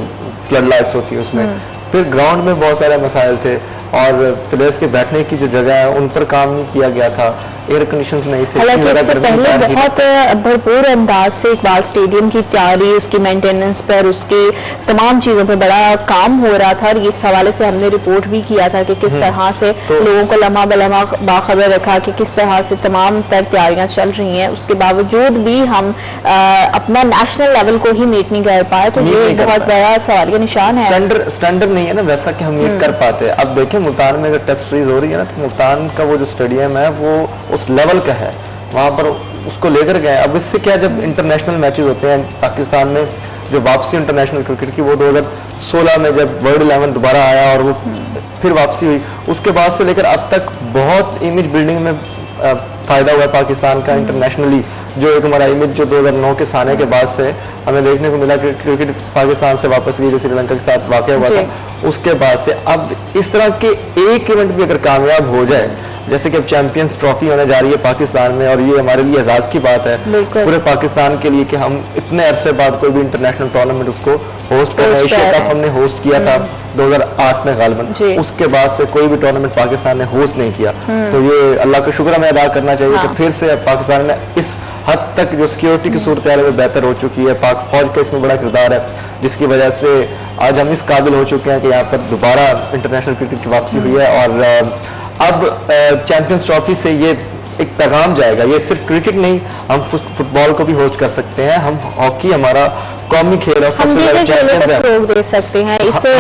फ्लड लाइट्स होती है उसमें। फिर ग्राउंड में बहुत सारे मसाइल थे और प्लेयर्स के बैठने की जो जगह है उन पर काम नहीं किया गया था, एयर कंडीशन नहीं थे। हालांकि इससे पहले बहुत भरपूर अंदाज से इकबाल स्टेडियम की तैयारी, उसकी मेंटेनेंस पर, उसकी तमाम चीजों पर बड़ा काम हो रहा था और इस हवाले से हमने रिपोर्ट भी किया था कि किस तरह से लोगों को लम्हा बलम्हा बाखबर रखा कि किस तरह से तमाम तर तैयारियां चल रही हैं। उसके बावजूद भी हम अपना नेशनल लेवल को ही मीट नहीं कर पाए, तो ये बहुत बड़ा सवाल का निशान है। स्टैंडर्ड नहीं है ना वैसा कि हम मीट कर पाते। अब देखें मुल्तान में अगर टेस्ट सीरीज हो रही है ना, तो मुल्तान का वो जो स्टेडियम है वो उस लेवल का है, वहां पर उसको लेकर गए। अब इससे क्या, जब इंटरनेशनल मैचेस होते हैं पाकिस्तान में, जो वापसी इंटरनेशनल क्रिकेट की वो 2016 में जब वर्ल्ड 11 दोबारा आया और वो फिर वापसी हुई, उसके बाद से लेकर अब तक बहुत इमेज बिल्डिंग में फायदा हुआ पाकिस्तान का इंटरनेशनली। जो एक हमारा इमेज जो 2009 के साने के बाद से हमें देखने को मिला कि क्रिकेट पाकिस्तान से वापस गई, जो श्रीलंका के साथ वाकया हुआ था, उसके बाद से अब इस तरह के एक इवेंट भी अगर कामयाब हो जाए, जैसे कि अब चैंपियंस ट्रॉफी होने जा रही है पाकिस्तान में, और ये हमारे लिए एजाज की बात है पूरे पाकिस्तान के लिए कि हम इतने अरसे बाद कोई भी इंटरनेशनल टूर्नामेंट उसको होस्ट कर रहे हैं। एशिया कप हमने होस्ट किया था 2008 में गालिबन, उसके बाद से कोई भी टूर्नामेंट पाकिस्तान ने होस्ट नहीं किया। तो ये अल्लाह का शुक्र हमें अदा करना चाहिए कि फिर से पाकिस्तान में इस हद तक जो सिक्योरिटी की सूरत है वो बेहतर हो चुकी है। पाक फौज का इसमें बड़ा किरदार है, जिसकी वजह से आज हम इस काबिल हो चुके हैं कि यहाँ पर दोबारा इंटरनेशनल क्रिकेट की वापसी हुई है। और अब चैंपियंस ट्रॉफी से ये एक पैगाम जाएगा, ये सिर्फ क्रिकेट नहीं, हम फुटबॉल को भी होस्ट कर सकते हैं, हम हॉकी हमारा कौमी खेल और हम फरोग दे सकते हैं। इससे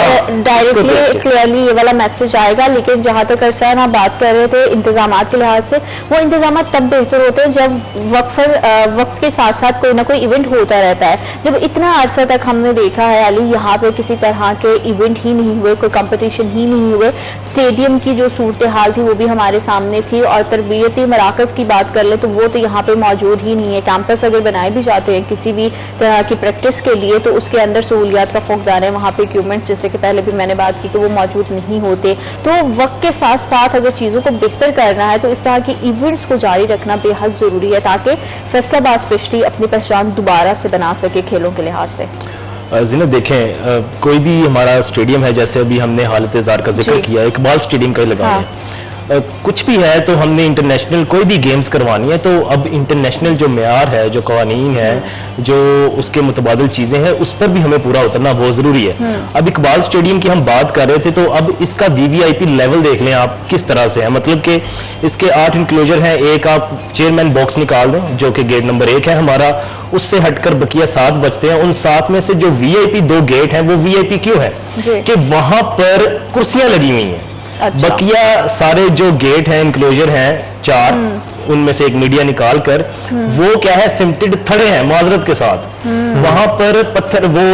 डायरेक्टली क्लियरली ये वाला मैसेज आएगा। लेकिन जहां तक अरसलान आप बात कर रहे थे इंतजाम के लिहाज से, वो इंतजाम तब बेहतर होते हैं जब वक्त के साथ साथ कोई ना कोई इवेंट होता रहता है। जब इतना अर्सा तक हमने देखा है अली, यहाँ पे किसी तरह के इवेंट ही नहीं हुए, कोई कंपटीशन ही नहीं हुए, स्टेडियम की जो सूरत हाल थी वो भी हमारे सामने थी, और तरबियती मराकज की बात कर ले तो वो तो यहाँ पे मौजूद ही नहीं है। कैंपस अगर बनाए भी जाते हैं किसी भी तरह की प्रैक्टिस के लिए, तो उसके अंदर सहूलियात का फुकदान है, वहाँ पे इक्विपमेंट जैसे कि पहले भी मैंने बात की कि वो मौजूद नहीं होते। तो वक्त के साथ साथ अगर चीज़ों को बेहतर करना है तो इस तरह के इवेंट्स को जारी रखना बेहद ज़रूरी है, ताकि फैसलाबाद स्पेशली अपनी पहचान दोबारा से बना सके खेलों के लिहाज से। ज़ीनत देखें, कोई भी हमारा स्टेडियम है, जैसे अभी हमने हालत जार का जिक्र किया, इकबाल स्टेडियम का ही लगा है, कुछ भी है तो हमने इंटरनेशनल कोई भी गेम्स करवानी है, तो अब इंटरनेशनल जो मेयार है, जो कवानीन है, जो उसके मुतबादिल चीजें हैं, उस पर भी हमें पूरा उतरना बहुत जरूरी है। अब इकबाल स्टेडियम की हम बात कर रहे थे, तो अब इसका वीवीआईपी लेवल देख लें आप किस तरह से है। मतलब कि इसके 8 इंक्लोजर हैं, एक आप चेयरमैन बॉक्स निकाल दें जो कि गेट नंबर 1 है हमारा, उससे हटकर बकिया 7 बचते हैं। उन 7 में से जो वीआईपी 2 गेट हैं वो वीआईपी क्यों है कि वहां पर कुर्सियां लगी हुई हैं। अच्छा। बकिया सारे जो गेट हैं, इंक्लोजर हैं 4, उनमें से एक मीडिया निकाल कर वो क्या है, सिमटेड थड़े हैं माजरत के साथ, वहां पर पत्थर, वो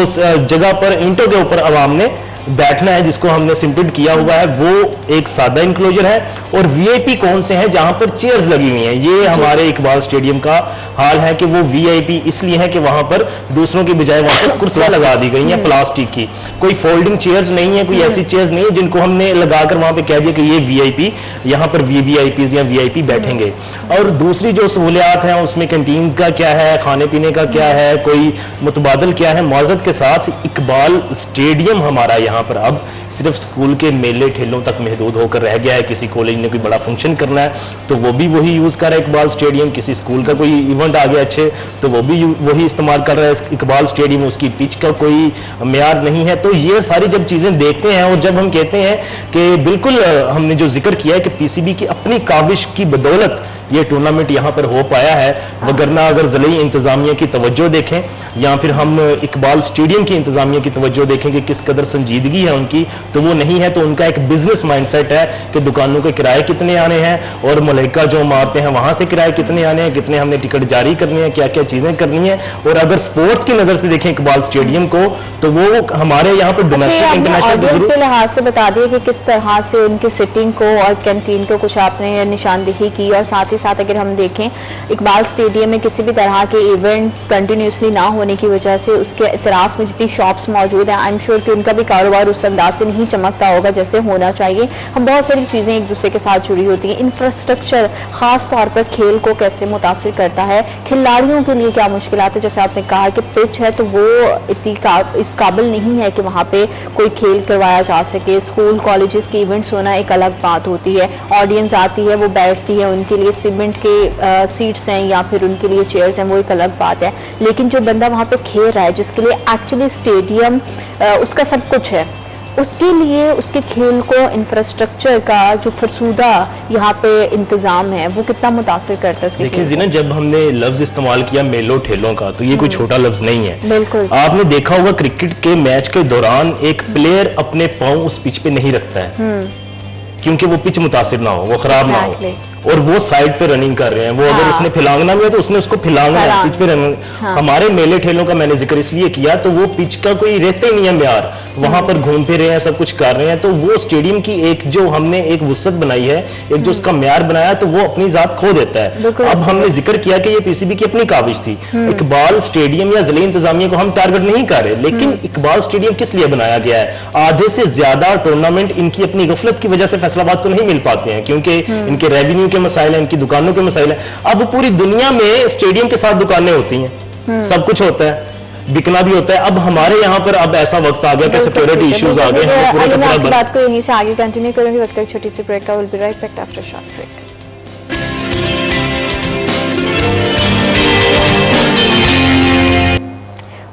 जगह पर ईंटों के ऊपर आवाम ने बैठना है, जिसको हमने सिमटेड किया हुआ है, वो एक सादा इंक्लोजर है। और वीआईपी कौन से हैं जहां पर चेयर्स लगी हुई हैं, ये हमारे इकबाल स्टेडियम का हाल है कि वो वीआईपी इसलिए है कि वहां पर दूसरों की बजाय वहां पर कुर्सियां लगा दी गई हैं प्लास्टिक की, कोई फोल्डिंग चेयर्स नहीं है, कोई ऐसी चेयर्स नहीं है जिनको हमने लगाकर वहां पे कह दिया कि ये वीआईपी, यहां पर वीवीआईपी या वीआईपी बैठेंगे। और दूसरी जो सहूलियात हैं उसमें कैंटीन का क्या है, खाने पीने का क्या है, कोई मुतबादल क्या है, माजरत के साथ इकबाल स्टेडियम हमारा यहाँ पर अब सिर्फ स्कूल के मेले ठेलों तक महदूद होकर रह गया है। किसी कॉलेज ने कोई बड़ा फंक्शन करना है तो वो भी वही यूज कर रहा है इकबाल स्टेडियम, किसी स्कूल का कोई इवेंट आ गया अच्छे तो वो भी वही इस्तेमाल कर रहा है इकबाल स्टेडियम, उसकी पिच का कोई म्यार नहीं है। तो ये सारी जब चीजें देखते हैं और जब हम कहते हैं कि बिल्कुल हमने जो जिक्र किया है कि पीसीबी की अपनी काविश की बदौलत ये टूर्नामेंट यहां पर हो पाया है, वगरना अगर ज़िले इंतजामिया की तवज्जो देखें या फिर हम इकबाल स्टेडियम की इंतजामिया की तवज्जो देखें कि किस कदर संजीदगी है उनकी, तो वो नहीं है। तो उनका एक बिजनेस माइंडसेट है कि दुकानों के किराए कितने आने हैं और मलाइका जो मारते हैं वहां से किराए कितने आने हैं, कितने हमने टिकट जारी करनी है, क्या क्या चीजें करनी है। और अगर स्पोर्ट्स की नजर से देखें इकबाल स्टेडियम को तो वो हमारे यहाँ पर डोमेस्टिक इंटरनेशनल के लिहाज से बता दिए कि किस तरह से उनकी सिटिंग को और कैंटीन को कुछ आपने निशानदेही की, और साथ ही साथ अगर हम देखें इकबाल स्टेडियम में किसी भी तरह के इवेंट कंटिन्यूसली ना होने की वजह से उसके इतराफ में जितनी शॉप्स मौजूद हैं, आई एम श्योर कि उनका भी कारोबार उस अंदाज से नहीं चमकता होगा जैसे होना चाहिए। हम बहुत सारी चीजें एक दूसरे के साथ जुड़ी होती हैं। इंफ्रास्ट्रक्चर खास तौर पर खेल को कैसे मुतासिर करता है, खिलाड़ियों के लिए क्या मुश्किलात है, जैसे आपने कहा कि पिच है तो वो इस काबिल नहीं है कि वहां पे कोई खेल करवाया जा सके। स्कूल कॉलेजेस के इवेंट्स होना एक अलग बात होती है, ऑडियंस आती है वो बैठती है, उनके लिए सीमेंट के सीट्स हैं या फिर उनके लिए चेयर्स हैं, वो एक अलग बात है। लेकिन जो बंदा वहां पे खेल रहा है जिसके लिए एक्चुअली स्टेडियम उसका सब कुछ है, उसके लिए उसके खेल को इंफ्रास्ट्रक्चर का जो फरसूदा यहाँ पे इंतजाम है वो कितना मुतासिर करता है। देखिए जी ना, जब हमने लफ्ज इस्तेमाल किया मेलों ठेलों का तो ये कोई छोटा लफ्ज नहीं है। बिल्कुल आपने देखा होगा क्रिकेट के मैच के दौरान एक प्लेयर अपने पांव उस पिच पे नहीं रखता है क्योंकि वो पिच मुतासिर ना हो, वो खराब ना हो, और वो साइड पे रनिंग कर रहे हैं। वो अगर उसने फिलांगना भी है तो उसने उसको फिलांगना है, पिच पे रनिंग। हमारे मेले ठेलों का मैंने जिक्र इसलिए किया तो वो पिच का कोई रहते ही नहीं है म्यार, वहां पर घूम फिर रहे हैं, सब कुछ कर रहे हैं। तो वो स्टेडियम की एक जो हमने एक वुसअत बनाई है, एक जो उसका म्यार बनाया, तो वो अपनी जात खो देता है। अब हमने जिक्र किया कि ये पीसीबी की अपनी काविश थी। इकबाल स्टेडियम या जिले इंतजामिया को हम टारगेट नहीं कर रहे, लेकिन इकबाल स्टेडियम किस लिए बनाया गया है? आधे से ज्यादा टूर्नामेंट इनकी अपनी गफलत की वजह से फैसलाबाद को नहीं मिल पाते हैं क्योंकि इनके रेवेन्यू के मसाइल हैं, इनकी दुकानों के मसाइल हैं। अब पूरी दुनिया में स्टेडियम के साथ दुकानें होती हैं, सब कुछ होता है, बिकना भी होता है। अब हमारे यहाँ पर अब ऐसा वक्त आ गया कि सिक्योरिटी इश्यूज आ गए हैं। मैं आपकी बात को यहीं से आगे कंटिन्यू करूंगी, वक्त एक छोटी सी ब्रेक का। Will be right back after short break.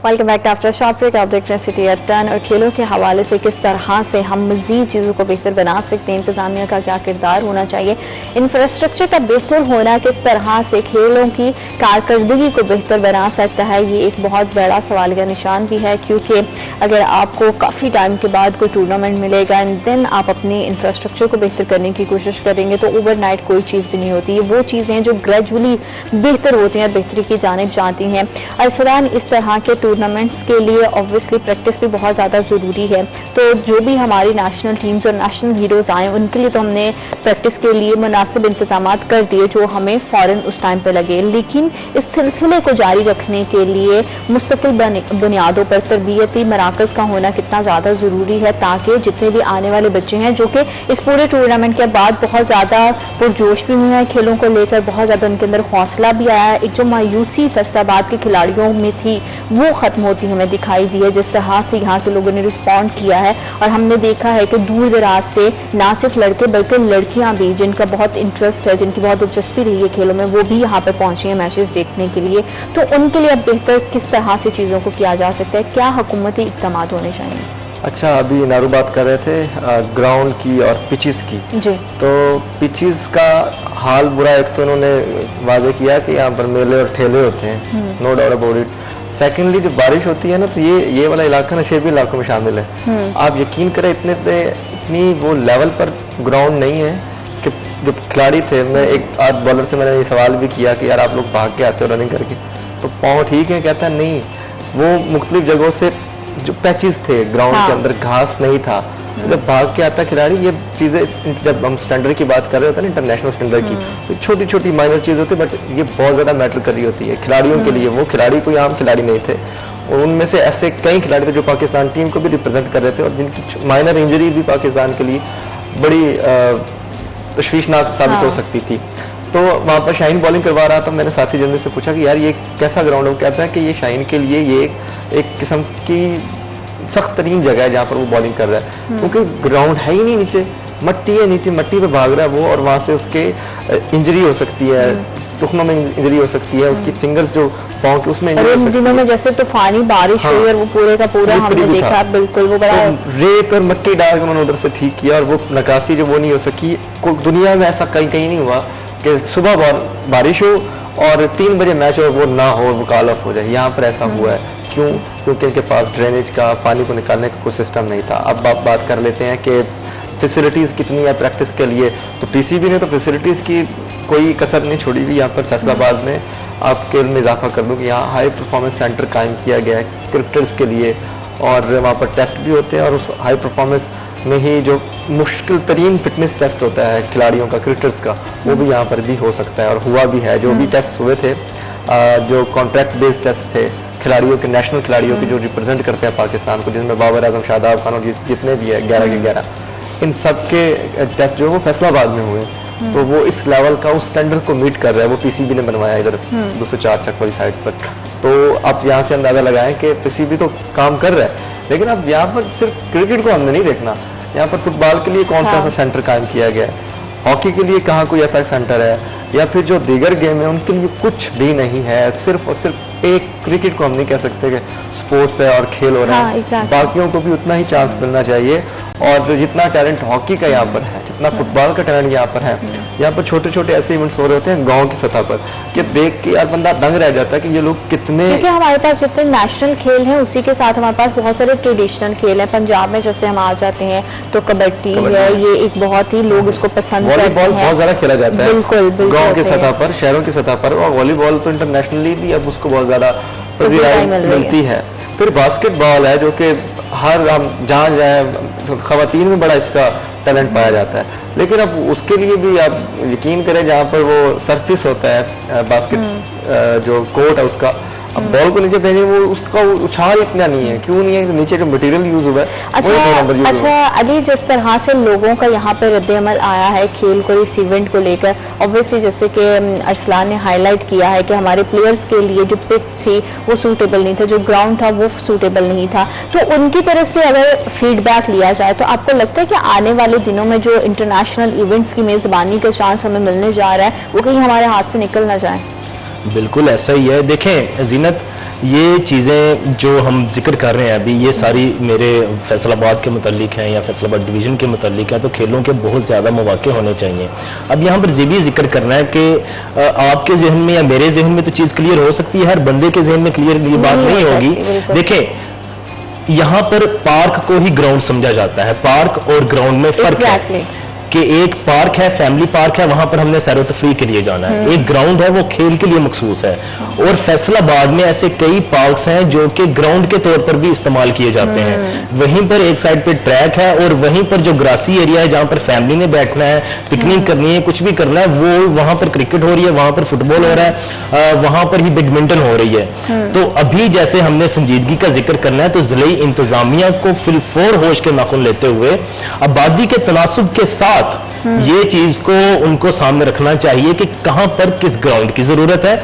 Welcome back after short break. आप देख रहे हैं सिटी एट 10 और खेलों के हवाले से किस तरह से हम मजीद चीज़ों को बेहतर बना सकते हैं, इंतजामिया का क्या किरदार होना चाहिए, इंफ्रास्ट्रक्चर का बेहतर होना किस तरह से खेलों की कारकर्दगी को बेहतर बना सकता है, ये एक बहुत बड़ा सवाल का निशान भी है। क्योंकि अगर आपको काफ़ी टाइम के बाद कोई टूर्नामेंट मिलेगा एंड देन आप अपने इंफ्रास्ट्रक्चर को बेहतर करने की कोशिश करेंगे तो ओवरनाइट कोई चीज़ भी नहीं होती। ये वो चीज़ें हैं जो ग्रेजुअली बेहतर होती हैं, बेहतरी की जानिब जाती हैं। अरसलान, इस तरह के टूर्नामेंट्स के लिए ऑब्वियसली प्रैक्टिस भी बहुत ज़्यादा ज़रूरी है। तो जो भी हमारी नेशनल टीम्स और नेशनल हीरोज़ आए उनके लिए तो हमने प्रैक्टिस के लिए मुनासिब इंतजाम कर दिए जो हमें फ़ौरन उस टाइम पर लगे, लेकिन इस सिलसिले को जारी रखने के लिए मुस्तकिल बुनियादों पर तरबियती मराकज़ का होना कितना ज़्यादा ज़रूरी है ताकि जितने भी आने वाले बच्चे हैं जो कि इस पूरे टूर्नामेंट के बाद बहुत ज़्यादा पुरजोश भी हुए हैं खेलों को लेकर, बहुत ज़्यादा उनके अंदर हौसला भी आया है। एक जो मायूसी फैसलाबाद के खिलाड़ियों में थी वो खत्म होती हमें दिखाई दी है, जिस तरह से यहाँ के लोगों ने रिस्पॉन्ड किया है। और हमने देखा है कि दूर दराज से ना सिर्फ लड़के बल्कि लड़कियां भी जिनका बहुत इंटरेस्ट है, जिनकी बहुत दिलचस्पी रही है खेलों में, वो भी यहाँ पर पहुंची हैं मैचेस देखने के लिए। तो उनके लिए अब बेहतर किस तरह से चीज़ों को किया जा सकता है, क्या हुकूमती इक़दामात होने चाहिए? अच्छा, अभी नारू बात कर रहे थे ग्राउंड की और पिचेस की जी। तो पिचेस का हाल बुरा एक तो उन्होंने वादे किया कि यहाँ पर मेले और ठेले होते हैं, no doubt about it. Secondly जब बारिश होती है ना तो ये वाला इलाका नशेबी इलाकों में शामिल है। आप यकीन करें इतनी वो लेवल पर ग्राउंड नहीं है कि जो खिलाड़ी थे, मैं एक आध बॉलर से मैंने ये सवाल भी किया कि यार आप लोग भाग के आते हो रनिंग करके तो पाँव ठीक है, कहता नहीं, वो मुख्तलिफ जगहों से जो पैचेस थे ग्राउंड के अंदर घास नहीं था, जब भाग के आता खिलाड़ी, ये चीजें जब हम स्टैंडर्ड की बात कर रहे होते हैं ना, इंटरनेशनल स्टैंडर्ड की, तो छोटी छोटी माइनर चीज होती है बट ये बहुत ज्यादा मैटर कर रही होती है खिलाड़ियों के लिए। वो खिलाड़ी कोई आम खिलाड़ी नहीं थे, और उनमें से ऐसे कई खिलाड़ी थे जो पाकिस्तान टीम को भी रिप्रेजेंट कर रहे थे और जिनकी माइनर इंजरी भी पाकिस्तान के लिए बड़ी तशवीशनाक साबित हो सकती थी। तो वहां पर शाहीन बॉलिंग करवा रहा था, मैंने साथी जनरल से पूछा कि यार ये कैसा ग्राउंड है? वो कहता है कि ये शाहीन के लिए ये एक किस्म की सख्त तरीन जगह है जहाँ पर वो बॉलिंग कर रहा है, क्योंकि ग्राउंड है ही नहीं नीचे, मट्टी है नीचे, मट्टी पे भाग रहा है वो, और वहां से उसके इंजरी हो सकती है, टुकनों में इंजरी हो सकती है, उसकी फिंगर्स जो पाँव के उसमें इंजरी हो इन सकती दिनों में जैसे तूफानी बारिश हाँ। हुई और वो पूरे का पूरा रेत हमने भी था। देखा, बिल्कुल वो बड़ा तो रेत और मिट्टी डाल के उन्होंने उधर से ठीक किया, और वो नकासी जो वो नहीं हो सकी। दुनिया में ऐसा कहीं नहीं हुआ कि सुबह बारिश हो और 3 बजे मैच हो वो ना हो, वो कॉल ऑफ हो जाए। यहाँ पर ऐसा हुआ है, क्यों? क्योंकि इनके पास ड्रेनेज का, पानी को निकालने का कोई सिस्टम नहीं था। अब आप बात कर लेते हैं कि फैसिलिटीज कितनी है प्रैक्टिस के लिए, तो पीसीबी ने तो फैसिलिटीज की कोई कसर नहीं छोड़ी हुई। यहाँ पर फैसलाबाद में आपके में इजाफा कर दूं कि यहाँ हाई परफॉर्मेंस सेंटर कायम किया गया है क्रिकेटर्स के लिए, और वहाँ पर टेस्ट भी होते हैं, और उस हाई परफॉर्मेंस में ही जो मुश्किल तरीन फिटनेस टेस्ट होता है खिलाड़ियों का, क्रिकेटर्स का, वो भी यहाँ पर भी हो सकता है और हुआ भी है। जो भी टेस्ट हुए थे, जो कॉन्ट्रैक्ट बेस्ड टेस्ट थे खिलाड़ियों के, नेशनल खिलाड़ियों के जो रिप्रेजेंट करते हैं पाकिस्तान को, जिसमें बाबर आजम, शादाब खान और जितने भी है 11 के 11, इन सब के टेस्ट जो है वो फैसलाबाद में हुए। तो वो इस लेवल का, उस स्टैंडर्ड को मीट कर रहा है। वो पीसीबी ने बनवाया इधर 204 चक वाली साइड पर। तो आप यहाँ से अंदाजा लगाएं कि पीसीबी तो काम कर रहा है, लेकिन अब यहाँ पर सिर्फ क्रिकेट को हमने नहीं देखना, यहाँ पर फुटबॉल के लिए कौन सा ऐसा सेंटर कायम किया गया है, हॉकी के लिए कहाँ कोई ऐसा सेंटर है, या फिर जो दीगर गेम है उनके लिए कुछ भी नहीं है। सिर्फ और सिर्फ एक क्रिकेट को हम नहीं कह सकते कि स्पोर्ट्स है और खेल हो रहे हैं, बाकियों को भी उतना ही चांस मिलना चाहिए। और जितना टैलेंट हॉकी का यहाँ पर है, जितना फुटबॉल का टैलेंट यहाँ पर है, यहाँ पर छोटे छोटे ऐसे इवेंट्स हो रहे होते हैं गांव की सतह पर कि देख के यार बंदा दंग रह जाता है कि ये लोग कितने। क्योंकि हमारे पास जितने नेशनल खेल हैं उसी के साथ हमारे पास बहुत सारे ट्रेडिशनल खेल हैं। पंजाब में जैसे हम आ जाते हैं तो कबड्डी है, ये एक बहुत ही लोग इसको पसंद करते हैं। वॉलीबॉल बहुत ज्यादा खेला जाता है बिल्कुल गाँव की सतह पर, शहरों की सतह पर, और वॉलीबॉल तो इंटरनेशनली भी अब उसको बहुत ज्यादा पजीराई मिलती है। फिर बास्केटबॉल है जो कि हर हम जहाँ जाए खवातीन में बड़ा इसका टैलेंट पाया जाता है, लेकिन अब उसके लिए भी आप यकीन करें जहाँ पर वो सरफेस होता है बास्केट जो कोर्ट है उसका, अब बॉल को नीचे फेंके वो उसका उछाल इतना नहीं है। क्यों नहीं है? कि नीचे जो मटेरियल यूज हुआ है। अच्छा अली, जिस तरह से लोगों का यहाँ पे रद्द-ए-अमल आया है खेल को, इस इवेंट को लेकर, ऑब्वियसली जैसे कि अरसलान ने हाईलाइट किया है कि हमारे प्लेयर्स के लिए जो पिच थी वो सूटेबल नहीं था, जो ग्राउंड था वो सूटेबल नहीं था, तो उनकी तरफ से अगर फीडबैक लिया जाए तो आपको लगता है कि आने वाले दिनों में जो इंटरनेशनल इवेंट्स की मेजबानी का चांस हमें मिलने जा रहा है वो कहीं हमारे हाथ से निकल ना जाए? बिल्कुल ऐसा ही है। देखें जीनत, ये चीज़ें जो हम जिक्र कर रहे हैं अभी, ये सारी मेरे फैसलाबाद के मुतालिक हैं या फैसलाबाद डिवीज़न के मुतालिक है, तो खेलों के बहुत ज़्यादा मौके होने चाहिए। अब यहाँ पर ये भी जिक्र करना है कि आपके जहन में या मेरे जहन में तो चीज़ क्लियर हो सकती है, हर बंदे के जहन में क्लियर ये बात नहीं होगी। देखें, यहाँ पर पार्क को ही ग्राउंड समझा जाता है, पार्क और ग्राउंड में फर्क है कि एक पार्क है, फैमिली पार्क है, वहां पर हमने सैर व तफरीह के लिए जाना है, एक ग्राउंड है वो खेल के लिए मखसूस है। और फैसलाबाद में ऐसे कई पार्क्स हैं जो कि ग्राउंड के तौर पर भी इस्तेमाल किए जाते हैं। वहीं पर एक साइड पे ट्रैक है और वहीं पर जो ग्रासी एरिया है जहां पर फैमिली ने बैठना है, पिकनिक करनी है, कुछ भी करना है, वो वहां पर क्रिकेट हो रही है, वहां पर फुटबॉल हो रहा है, वहां पर ही बैडमिंटन हो रही है। तो अभी जैसे हमने संजीदगी का जिक्र करना है तो जिले इंतजामिया को फिलफोर होश के नाखुन लेते हुए आबादी के तनासुब के साथ ये चीज को उनको सामने रखना चाहिए कि कहां पर किस ग्राउंड की जरूरत है,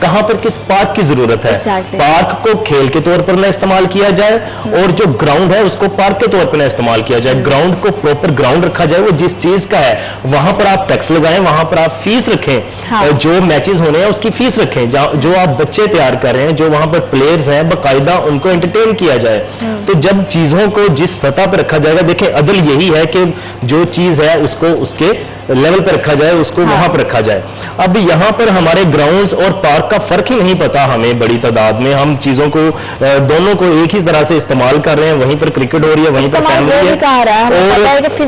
कहां पर किस पार्क की जरूरत है। पार्क को खेल के तौर पर न इस्तेमाल किया जाए और जो ग्राउंड है उसको पार्क के तौर पर न इस्तेमाल किया जाए। ग्राउंड को प्रॉपर ग्राउंड रखा जाए, वो जिस चीज का है वहां पर आप टैक्स लगाएं, वहां पर आप फीस रखें। हाँ। जो मैचेस होने हैं उसकी फीस रखें, जो आप बच्चे तैयार कर रहे हैं, जो वहां पर प्लेयर्स हैं, बाकायदा उनको एंटरटेन किया जाए। तो जब चीजों को जिस सतह पर रखा जाएगा, देखें अदल यही है कि जो चीज है उसको उसके लेवल पर रखा जाए, उसको वहां पर रखा जाए। अब यहां पर हमारे ग्राउंड्स और पार्क का फर्क ही नहीं पता हमें, बड़ी तादाद में हम चीजों को दोनों को एक ही तरह से इस्तेमाल कर रहे हैं। वहीं पर क्रिकेट हो रही है, वहीं पर फैमिली है, और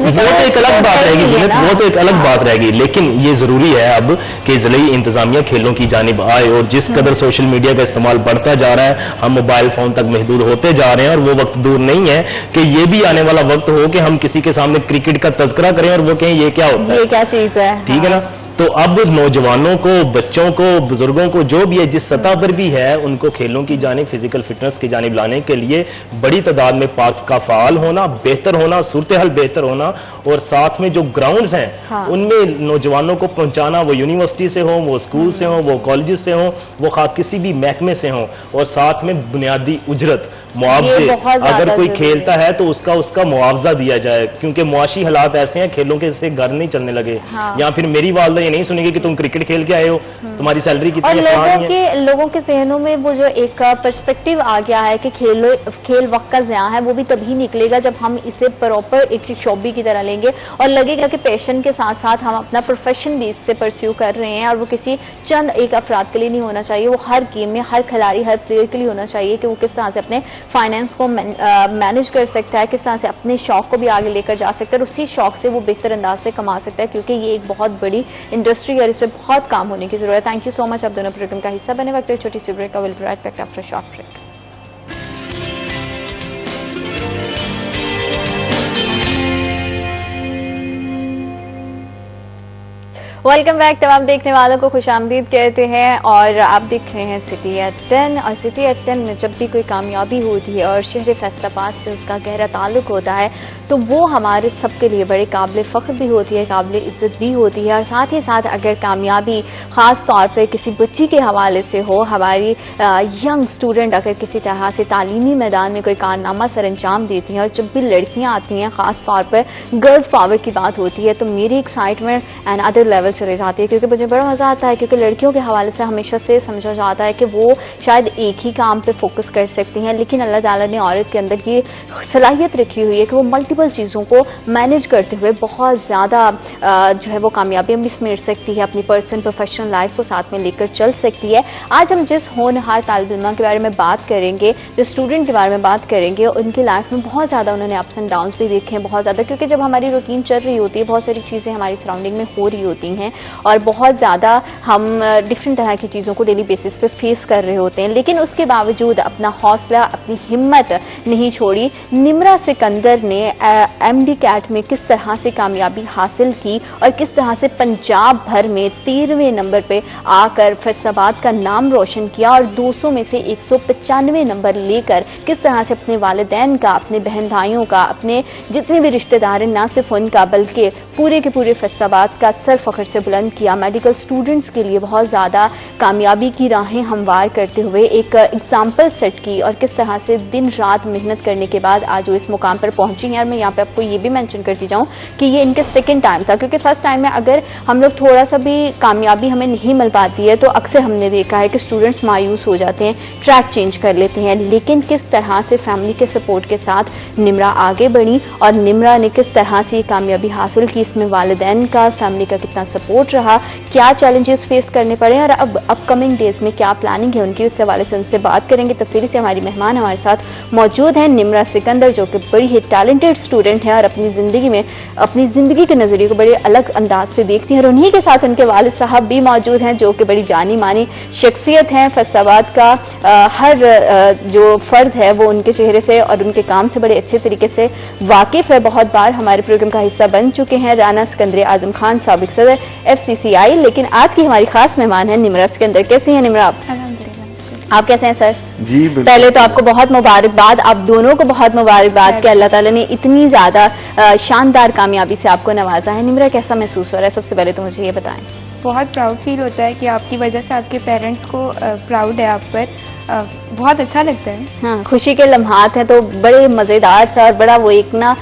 वो तो एक अलग बात रहेगी, वो तो एक अलग बात रहेगी। लेकिन ये जरूरी है अब कि जिले इंतजामिया खेलों की जानिब आए, और जिस कदर सोशल मीडिया का इस्तेमाल बढ़ता जा रहा है, हम मोबाइल फोन तक महदूद होते जा रहे हैं, और वो वक्त दूर नहीं है कि ये भी आने वाला वक्त हो कि हम किसी के सामने क्रिकेट का तज़किरा करें और वो कहें ये क्या होता है, क्या चीज है। ठीक है ना? तो अब नौजवानों को, बच्चों को, बुजुर्गों को, जो भी है जिस सतह पर भी है, उनको खेलों की जानिब, फिजिकल फिटनेस की जानिब लाने के लिए बड़ी तादाद में पार्क्स का फाल होना, बेहतर होना, सूरत हाल बेहतर होना, और साथ में जो ग्राउंड्स हैं हाँ। उनमें नौजवानों को पहुंचाना, वो यूनिवर्सिटी से हो, वो स्कूल से हो, वो कॉलेज से हो, वो किसी भी महकमे से हो, और साथ में बुनियादी उजरत मुआवजे, बहुत ज्यादा अगर कोई जरूरी खेलता है तो उसका मुआवजा दिया जाए, क्योंकि मुआशी हालात ऐसे हैं खेलों के से घर नहीं चलने लगे। हाँ। या फिर मेरी वालदा ये नहीं सुनेगी कि तुम क्रिकेट खेल के आए हो, तुम्हारी सैलरी और कितनी है, लोगों के जहनों में वो जो एक पर्सपेक्टिव आ गया है कि खेल वक्त का ज़िया है, वो भी तभी निकलेगा जब हम इसे प्रॉपर एक शॉबी की तरह लेंगे और लगेगा कि पैशन के साथ साथ हम अपना प्रोफेशन भी इससे परस्यू कर रहे हैं। और वो किसी चंद एक अफराद के लिए नहीं होना चाहिए, वो हर गेम में हर खिलाड़ी हर प्लेयर के लिए होना चाहिए कि वो किस तरह से अपने फाइनेंस को मैनेज कर सकता है, किस तरह से अपने शौक को भी आगे लेकर जा सकता है और उसी शौक से वो बेहतर अंदाज से कमा सकता है, क्योंकि ये एक बहुत बड़ी इंडस्ट्री है और इस पर बहुत काम होने की जरूरत है। थैंक यू सो मच आप दोनों प्रोग्राम का हिस्सा बने। वक्त एक छोटी सी ब्रेक का, will be right back after short break. Welcome back. तमाम देखने वालों को खुशामदीद कहते हैं और आप देख रहे हैं सिटी एट 10। और सिटी एट 10 में जब भी कोई कामयाबी होती है और शहर फैसलाबाद से उसका गहरा ताल्लुक होता है तो वो हमारे सबके लिए बड़े काबिल फ़ख्र भी होती है, काबिल इज्जत भी होती है। और साथ ही साथ अगर कामयाबी ख़ास तौर पर किसी बच्ची के हवाले से हो, हमारी यंग स्टूडेंट अगर किसी तरह से तालीमी मैदान में कोई कारनामा सर अंजाम देती हैं और जब भी लड़कियाँ आती हैं, ख़ास तौर पर गर्ल्स पावर की बात होती है, तो मेरी एक्साइटमेंट एंड अदर लेवल चले जाती है, क्योंकि मुझे बड़ा मजा आता है। क्योंकि लड़कियों के हवाले से हमेशा से समझा जाता है कि वो शायद एक ही काम पे फोकस कर सकती हैं, लेकिन अल्लाह ताला ने औरत के अंदर ये सलाहियत रखी हुई है कि वो मल्टीपल चीज़ों को मैनेज करते हुए बहुत ज़्यादा जो है वो कामयाबियाँ भी समेट सकती है, अपनी पर्सनल प्रोफेशनल लाइफ को साथ में लेकर चल सकती है। आज हम जिस होनहार तालिब इल्म के बारे में बात करेंगे, जो स्टूडेंट के बारे में बात करेंगे, उनकी लाइफ में बहुत ज़्यादा उन्होंने अप्स एंड डाउन्स भी देखे हैं, बहुत ज़्यादा, क्योंकि जब हमारी रूटीन चल रही होती है बहुत सारी चीज़ें हमारी सराउंडिंग में हो रही होती हैं और बहुत ज़्यादा हम डिफरेंट तरह की चीज़ों को डेली बेसिस पे फेस कर रहे होते हैं, लेकिन उसके बावजूद अपना हौसला, अपनी हिम्मत नहीं छोड़ी। निम्रा सिकंदर ने एमडी कैट में किस तरह से कामयाबी हासिल की और किस तरह से पंजाब भर में 13वें नंबर पे आकर फैसलाबाद का नाम रोशन किया और 200 में से 195 नंबर लेकर किस तरह से अपने वालिदैन का, अपने बहन भाइयों का, अपने जितने भी रिश्तेदार हैं, ना सिर्फ उनका बल्कि पूरे के पूरे फैसलाबाद का सर फख्र से बुलंद किया। मेडिकल स्टूडेंट्स के लिए बहुत ज़्यादा कामयाबी की राहें हमवार करते हुए एक एग्जाम्पल सेट की और किस तरह से दिन रात मेहनत करने के बाद आज वो इस मुकाम पर पहुंची हैं। और मैं यहाँ पे आपको ये भी मेंशन करती जाऊँ कि ये इनके सेकंड टाइम था, क्योंकि फर्स्ट टाइम में अगर हम लोग थोड़ा सा भी कामयाबी हमें नहीं मिल पाती है तो अक्सर हमने देखा है कि स्टूडेंट्स मायूस हो जाते हैं, ट्रैक चेंज कर लेते हैं। लेकिन किस तरह से फैमिली के सपोर्ट के साथ निम्रा आगे बढ़ी और निम्रा ने किस तरह से ये कामयाबी हासिल की, इसमें वालिदैन का, फैमिली का कितना सपोर्ट रहा, क्या चैलेंजेस फेस करने पड़े और अब अपकमिंग डेज में क्या प्लानिंग है उनकी, उस हवाले से उनसे बात करेंगे। तफसीली से हमारी मेहमान हमारे साथ मौजूद हैं निम्रा सिकंदर, जो कि बड़ी ही टैलेंटेड स्टूडेंट है और अपनी जिंदगी के नजरिए को बड़े अलग अंदाज से देखती हैं। और उन्हीं के साथ उनके वालिद साहब भी मौजूद हैं, जो कि बड़ी जानी मानी शख्सियत हैं। फैसलाबाद का हर जो फर्द है वो उनके चेहरे से और उनके काम से बड़े अच्छे तरीके से वाकिफ है, बहुत बार हमारे प्रोग्राम का हिस्सा बन चुके हैं। राना सिकंदर आजम खान, साबिक सदर FCCI, लेकिन आज की हमारी खास मेहमान है निम्रा सिकंदर। कैसी हैं निम्रा आप? आप कैसे हैं सर? जी बिल्कुल। पहले तो आपको बहुत मुबारकबाद, आप दोनों को बहुत मुबारकबाद कि अल्लाह ताला ने इतनी ज्यादा शानदार कामयाबी से आपको नवाजा है। निम्रा कैसा महसूस हो रहा है, सबसे पहले तो मुझे ये बताएं। बहुत प्राउड फील होता है कि आपकी वजह से आपके पेरेंट्स को प्राउड है आप पर, बहुत अच्छा लगता है। हाँ, खुशी के लम्हात हैं तो बड़े मजेदार सा और बड़ा वो एक ना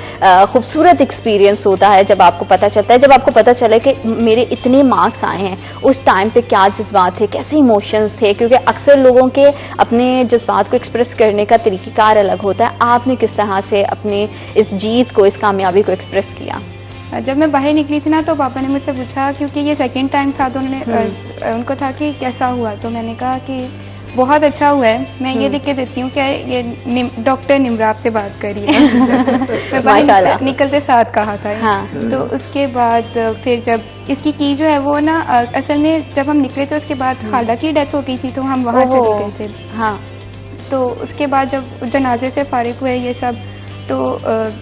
खूबसूरत एक्सपीरियंस होता है जब आपको पता चलता है, जब आपको पता चले कि मेरे इतने मार्क्स आए हैं, उस टाइम पे क्या जज्बात थे, कैसे इमोशंस थे, क्योंकि अक्सर लोगों के अपने जज्बात को एक्सप्रेस करने का तरीक़ाकार अलग होता है। आपने किस तरह से अपने इस जीत को, इस कामयाबी को एक्सप्रेस किया? जब मैं बाहर निकली थी ना तो पापा ने मुझसे पूछा, क्योंकि ये सेकंड टाइम था, तो उन्होंने उनको था कि कैसा हुआ, तो मैंने कहा कि बहुत अच्छा हुआ है। मैं ये लिख के देती हूँ क्या ये डॉक्टर निम्रा से बात करी है। मैं बाहर निकलते साथ कहा था। हाँ। तो उसके बाद फिर जब इसकी की जो है वो ना असल में जब हम निकले थे उसके बाद खाला की डेथ हो गई थी, तो हम वहाँ चले गए थे। हाँ। तो उसके बाद जब जनाजे से फारिग हुए ये सब, तो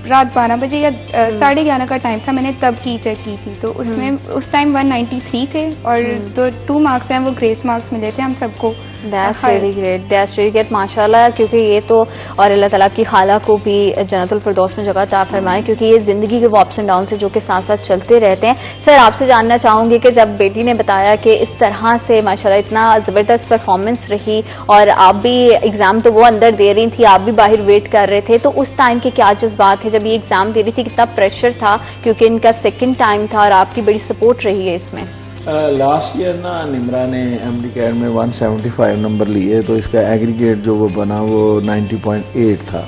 रात 12 बजे या 11:30 का टाइम था, मैंने तब की चेक की थी। तो उसमें उस टाइम 193 थे और जो 2 मार्क्स हैं वो ग्रेस मार्क्स मिले थे हम सबको। That's really great. That's really great. माशाल्लाह, क्योंकि ये तो और अल्लाह ताला की खाला को भी जन्नतुल फिरदौस में जगह अता फरमाए, क्योंकि ये जिंदगी के वो अप्स एंड डाउन से जो कि साथ साथ चलते रहते हैं. सर, आपसे जानना चाहूंगी कि जब बेटी ने बताया कि इस तरह से माशाल्लाह इतना जबरदस्त परफॉर्मेंस रही और आप भी एग्जाम तो वो अंदर दे रही थी, आप भी बाहर वेट कर रहे थे, तो उस टाइम के क्या जज्बात थे जब ये एग्जाम दे रही थी? कितना प्रेशर था, क्योंकि इनका सेकेंड टाइम था और आपकी बड़ी सपोर्ट रही है इसमें? लास्ट ईयर ना निम्रा ने एमडी कैट में 175 नंबर लिए, तो इसका एग्रीगेट जो वो बना वो 90.8 था.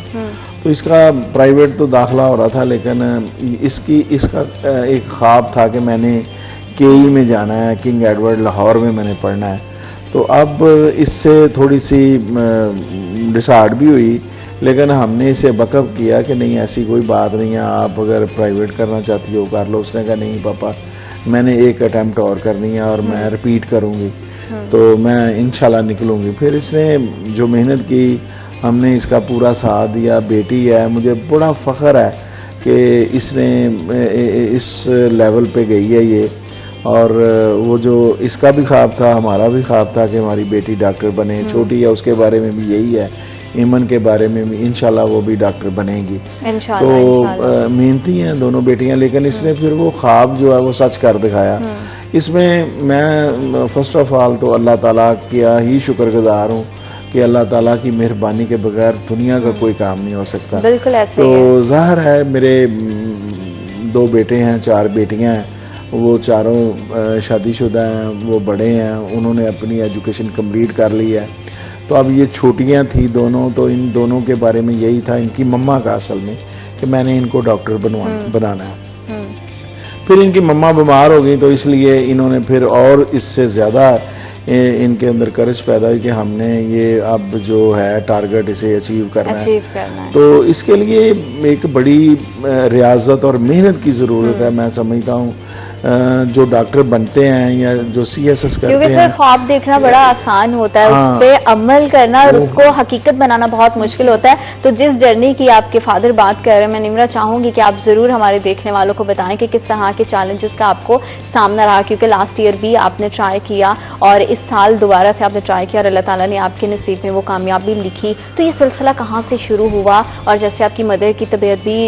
तो इसका प्राइवेट तो दाखिला हो रहा था, लेकिन इसका एक ख्वाब था कि मैंने केई में जाना है, किंग एडवर्ड लाहौर में मैंने पढ़ना है. तो अब इससे थोड़ी सी डिसार्ड भी हुई, लेकिन हमने इसे बकअप किया कि नहीं, ऐसी कोई बात नहीं है, आप अगर प्राइवेट करना चाहती हो कर लो. उसने कहा नहीं पापा, मैंने एक अटेम्प्ट और करनी है और मैं रिपीट करूंगी, तो मैं इंशाल्लाह निकलूंगी. फिर इसने जो मेहनत की, हमने इसका पूरा साथ दिया. बेटी है, मुझे बड़ा फख्र है कि इसने इस लेवल पे गई है ये. और वो जो इसका भी ख्वाब था, हमारा भी ख्वाब था कि हमारी बेटी डॉक्टर बने. छोटी है, उसके बारे में भी यही है. ईमन के बारे में भी इंशाल्लाह वो भी डॉक्टर बनेगी. तो मेहनती हैं दोनों बेटियां, लेकिन इसने फिर वो ख्वाब जो है वो सच कर दिखाया. इसमें मैं फर्स्ट ऑफ ऑल तो अल्लाह ताला का ही शुक्रगुजार हूँ कि अल्लाह ताला की मेहरबानी के बगैर दुनिया का कोई काम नहीं हो सकता. बिल्कुल ऐसे तो ज़ाहिर है मेरे 2 बेटे हैं, 4 बेटियां हैं. वो चारों शादीशुदा हैं, वो बड़े हैं, उन्होंने अपनी एजुकेशन कंप्लीट कर ली है. तो अब ये छोटियां थी दोनों, तो इन दोनों के बारे में यही था इनकी मम्मा का असल में कि मैंने इनको डॉक्टर बनाना है. फिर इनकी मम्मा बीमार हो गई, तो इसलिए इन्होंने फिर और इससे ज़्यादा इनके अंदर करज पैदा हुई कि हमने ये अब जो है टारगेट इसे अचीव करना है. तो इसके लिए एक बड़ी रियाजत और मेहनत की ज़रूरत है. मैं समझता हूँ जो डॉक्टर बनते हैं या जो CSS करते हैं, क्योंकि सर ख्वाब देखना बड़ा आसान होता है, उस पे अमल करना और उसको हकीकत बनाना बहुत मुश्किल होता है. तो जिस जर्नी की आपके फादर बात कर रहे हैं, मैं निम्रा चाहूंगी कि आप जरूर हमारे देखने वालों को बताएं कि किस तरह के चैलेंजेस का आपको सामना रहा, क्योंकि लास्ट ईयर भी आपने ट्राई किया और इस साल दोबारा से आपने ट्राई किया और अल्लाह ताला ने आपके नसीब में वो कामयाबी लिखी. तो ये सिलसिला कहाँ से शुरू हुआ? और जैसे आपकी मदर की तबीयत भी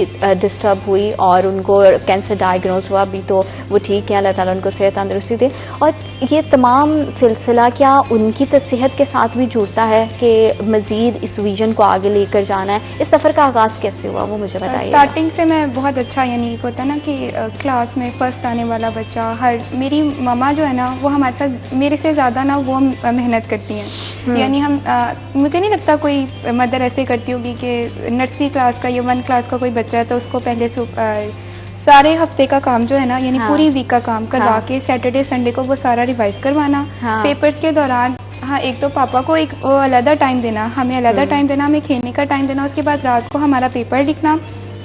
डिस्टर्ब हुई और उनको कैंसर डायग्नोज हुआ, अभी तो वो ठीक है, अल्लाह ताला उनको सेहत तंदुरुस्ती दे. और ये तमाम सिलसिला क्या उनकी सेहत के साथ भी जुड़ता है कि मजीद इस विजन को आगे लेकर जाना है? इस सफ़र का आगाज़ कैसे हुआ वो मुझे बताइए. स्टार्टिंग से मैं बहुत अच्छा, यानी होता है ना कि क्लास में फर्स्ट आने वाला बच्चा, मेरी मामा जो है ना वो हमारे साथ मेरे से ज़्यादा ना वो मेहनत करती हैं. यानी हम मुझे नहीं लगता कोई मदर ऐसे करती होगी कि नर्सरी क्लास का या 1 क्लास का कोई बच्चा है तो उसको पहले से सारे हफ्ते का काम जो है ना, यानी पूरी वीक का काम करवा के सैटरडे संडे को वो सारा रिवाइज करवाना. पेपर्स के दौरान एक तो पापा को एक अलग टाइम देना, हमें अलग टाइम देना, हमें खेलने का टाइम देना. उसके बाद रात को हमारा पेपर लिखना,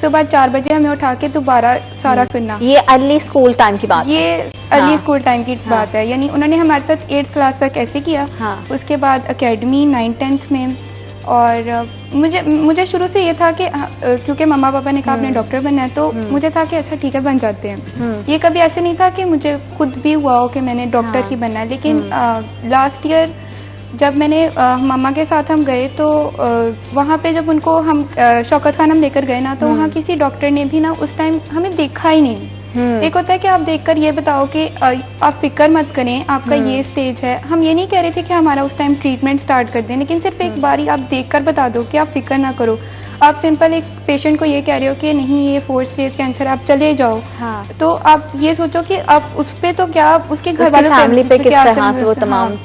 सुबह 4 बजे हमें उठा के दोबारा सारा सुनना. ये अर्ली स्कूल टाइम की बात, ये अर्ली स्कूल टाइम की बात है. यानी उन्होंने हमारे साथ 8th क्लास तक ऐसे किया. उसके बाद अकेडमी 9th-10th में. और मुझे शुरू से ये था कि क्योंकि मम्मा पापा ने कहा आपने डॉक्टर बनना है, तो मुझे था कि अच्छा ठीक है बन जाते हैं. ये कभी ऐसे नहीं था कि मुझे खुद भी हुआ हो कि मैंने डॉक्टर ही बनना है. लेकिन लास्ट ईयर जब मैंने मम्मा के साथ हम गए तो वहाँ पे जब उनको हम शौकत खान हम लेकर गए ना, तो वहाँ किसी डॉक्टर ने भी ना उस टाइम हमें देखा ही नहीं. एक होता है कि आप देखकर ये बताओ कि आप फिक्र मत करें, आपका ये स्टेज है. हम ये नहीं कह रहे थे कि हमारा उस टाइम ट्रीटमेंट स्टार्ट कर दें, लेकिन सिर्फ एक बारी आप देखकर बता दो कि आप फिक्र ना करो. आप सिंपल एक पेशेंट को ये कह रहे हो कि नहीं ये 4th स्टेज कैंसर, आप चले जाओ. तो आप ये सोचो कि आप उस पे तो क्या, उसके घर वालों फैमिली पे किस तरह से वो तमाम.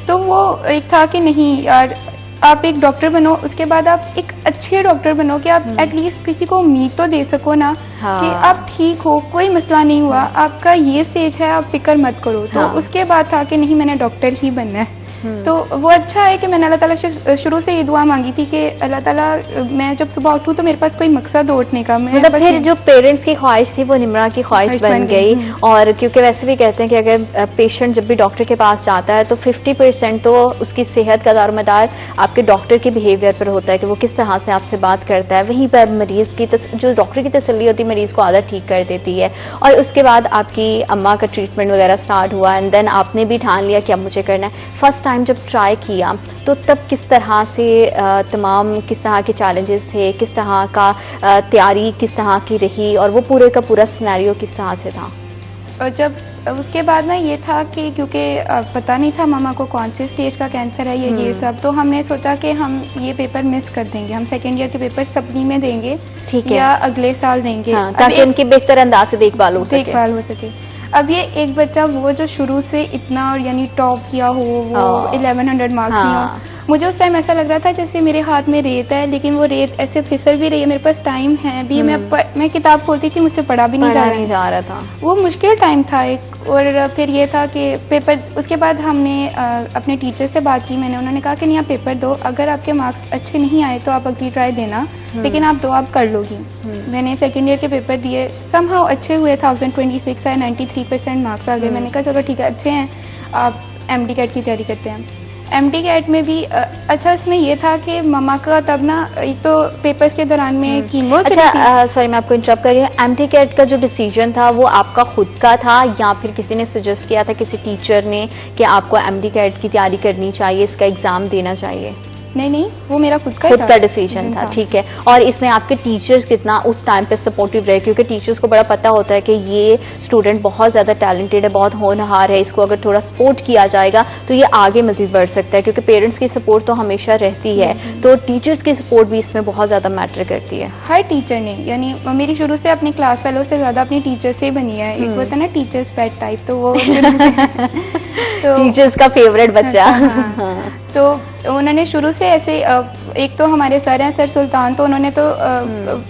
तो वो एक था कि नहीं यार आप एक डॉक्टर बनो, उसके बाद आप एक अच्छे डॉक्टर बनो कि आप एटलीस्ट किसी को उम्मीद तो दे सको ना कि आप ठीक हो, कोई मसला नहीं हुआ, आपका ये स्टेज है, आप फिक्र मत करो. तो उसके बाद था कि नहीं मैंने डॉक्टर ही बनना है. तो वो अच्छा है कि मैंने अल्लाह ताला से शुरू से ये दुआ मांगी थी कि अल्लाह ताला मैं जब सुबह उठूं तो मेरे पास कोई मकसद हो उठने का. मतलब फिर जो पेरेंट्स की ख्वाहिश थी वो निम्रा की ख्वाहिश बन गई. और क्योंकि वैसे भी कहते हैं कि अगर पेशेंट जब भी डॉक्टर के पास जाता है तो 50% तो उसकी सेहत का दारोमदार आपके डॉक्टर के बिहेवियर पर होता है कि वो किस तरह से आपसे बात करता है. वहीं पर मरीज की जो डॉक्टर की तसल्ली होती है मरीज को आदत ठीक कर देती है. और उसके बाद आपकी अम्मा का ट्रीटमेंट वगैरह स्टार्ट हुआ एंड देन आपने भी ठान लिया कि अब मुझे करना है. फर्स्ट ٹائم جب ٹرائی کیا تو تب کس طرح سے تمام کس طرح کے چیلنجز تھے, کس طرح کا تیاری کس طرح کی رہی, اور وہ پورے کا پورا سینیریو کس طرح سے تھا؟ اور جب اس کے بعد نا یہ تھا کہ کیونکہ پتہ نہیں تھا ماما کو کون سی اسٹیج کا کینسر ہے یہ سب, تو ہم نے سوچا کہ ہم یہ پیپر مس کر دیں گے, ہم سیکنڈ ایئر کے پیپر سپلی میں دیں گے یا اگلے سال دیں گے, تاکہ ان کی بہتر انداز سے دیکھ بھال ہو سکے. اب یہ ایک بچہ وہ جو شروع سے اتنا یعنی ٹاپ کیا ہو, وہ 1100 مارکس نہیں ہو, مجھے اس ٹائم ایسا لگ رہا تھا جیسے میرے ہاتھ میں ریت ہے, لیکن وہ ریت ایسے پھسل بھی رہی ہے, میرے پاس ٹائم ہے بھی, میں کتاب کھولتی تھی مجھ سے پڑھا بھی نہیں جا رہا تھا. وہ مشکل ٹائم تھا ایک. اور پھر یہ تھا کہ پیپر, اس کے بعد ہم نے اپنے ٹیچر سے بات کی, انہوں نے کہا کہ نہیں آپ پیپر دو, اگر آپ کے مارکس اچھے نہیں آئے تو آپ اگلی ٹرائی دینا, لیکن آپ دو آپ کر لو گی. میں نے سیکنڈ ایئر کے پیپر دیے, سم ہاؤ اچھے ہوئے, 1026 آئے, 93% مارکس آ گئے. میں نے کہا چلو ٹھیک ہے اچھے ہیں, آپ ایم ڈی کیٹ کی تیاری کرتے ہیں. ایم ڈی کیٹ میں بھی اچھا اس میں یہ تھا کہ ماما کا تب نا ایک تو پیپرز کے دوران میں کیمو چلی تھی. سوری میں آپ کو انٹرپٹ کر رہی ہوں, ایم ڈی کیٹ کا جو ڈیسیجن تھا وہ آپ کا خود کا تھا یا پھر کسی نے سجیسٹ کیا تھا, کسی ٹیچر نے, کہ آپ کو ایم ڈی کیٹ کی تیاری کرنی چاہیے, اس کا ایگزام دینا چاہیے؟ نہیں, وہ میرا خود کا ڈیسیجن تھا. ٹھیک ہے. اور اس میں آپ کے ٹیچرز کتنا اس ٹائم پہ سپورٹیو رہے, کیونکہ ٹیچرز کو بڑا پتا ہوتا ہے کہ یہ اسٹوڈنٹ بہت زیادہ ٹیلنٹڈ ہے, بہت ہونہار ہے, اس کو اگر تھوڑا سپورٹ کیا جائے گا تو یہ آگے مزید بڑھ سکتا ہے, کیونکہ پیرنٹس کی سپورٹ تو ہمیشہ رہتی ہے, تو ٹیچرز کی سپورٹ بھی اس میں بہت زیادہ میٹر کرتی ہے. ہر ٹیچر نے, یعنی میری شروع سے اپنی کلاس فیلو سے زیادہ اپنی ٹیچر سے بنی ہے. ایک ہوتا ہے نا ٹیچرز پیٹ ٹائپ, تو وہ ٹیچرز کا فیوریٹ بچہ. تو انہوں نے شروع سے ایسے, ایک تو ہمارے سر ہیں سر سلطان, تو انہوں نے تو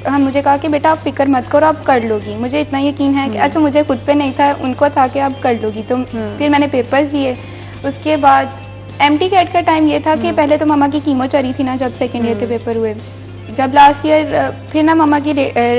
ہم مجھے کہا کہ بیٹا آپ فکر مت کرو, آپ کر لو گی. مجھے اتنا یقین ہے کہ اچھا مجھے خود پہ نہیں تھا, ان کو تھا کہ آپ کر لو گی. تو پھر میں نے پیپرز دیے. اس کے بعد ایم ٹی کیٹ کا ٹائم یہ تھا کہ پہلے تو ماما کی کیمو چلی تھی نا جب سیکنڈ ایئر کے پیپر ہوئے, جب لاسٹ ایئر پھر نا ماما کی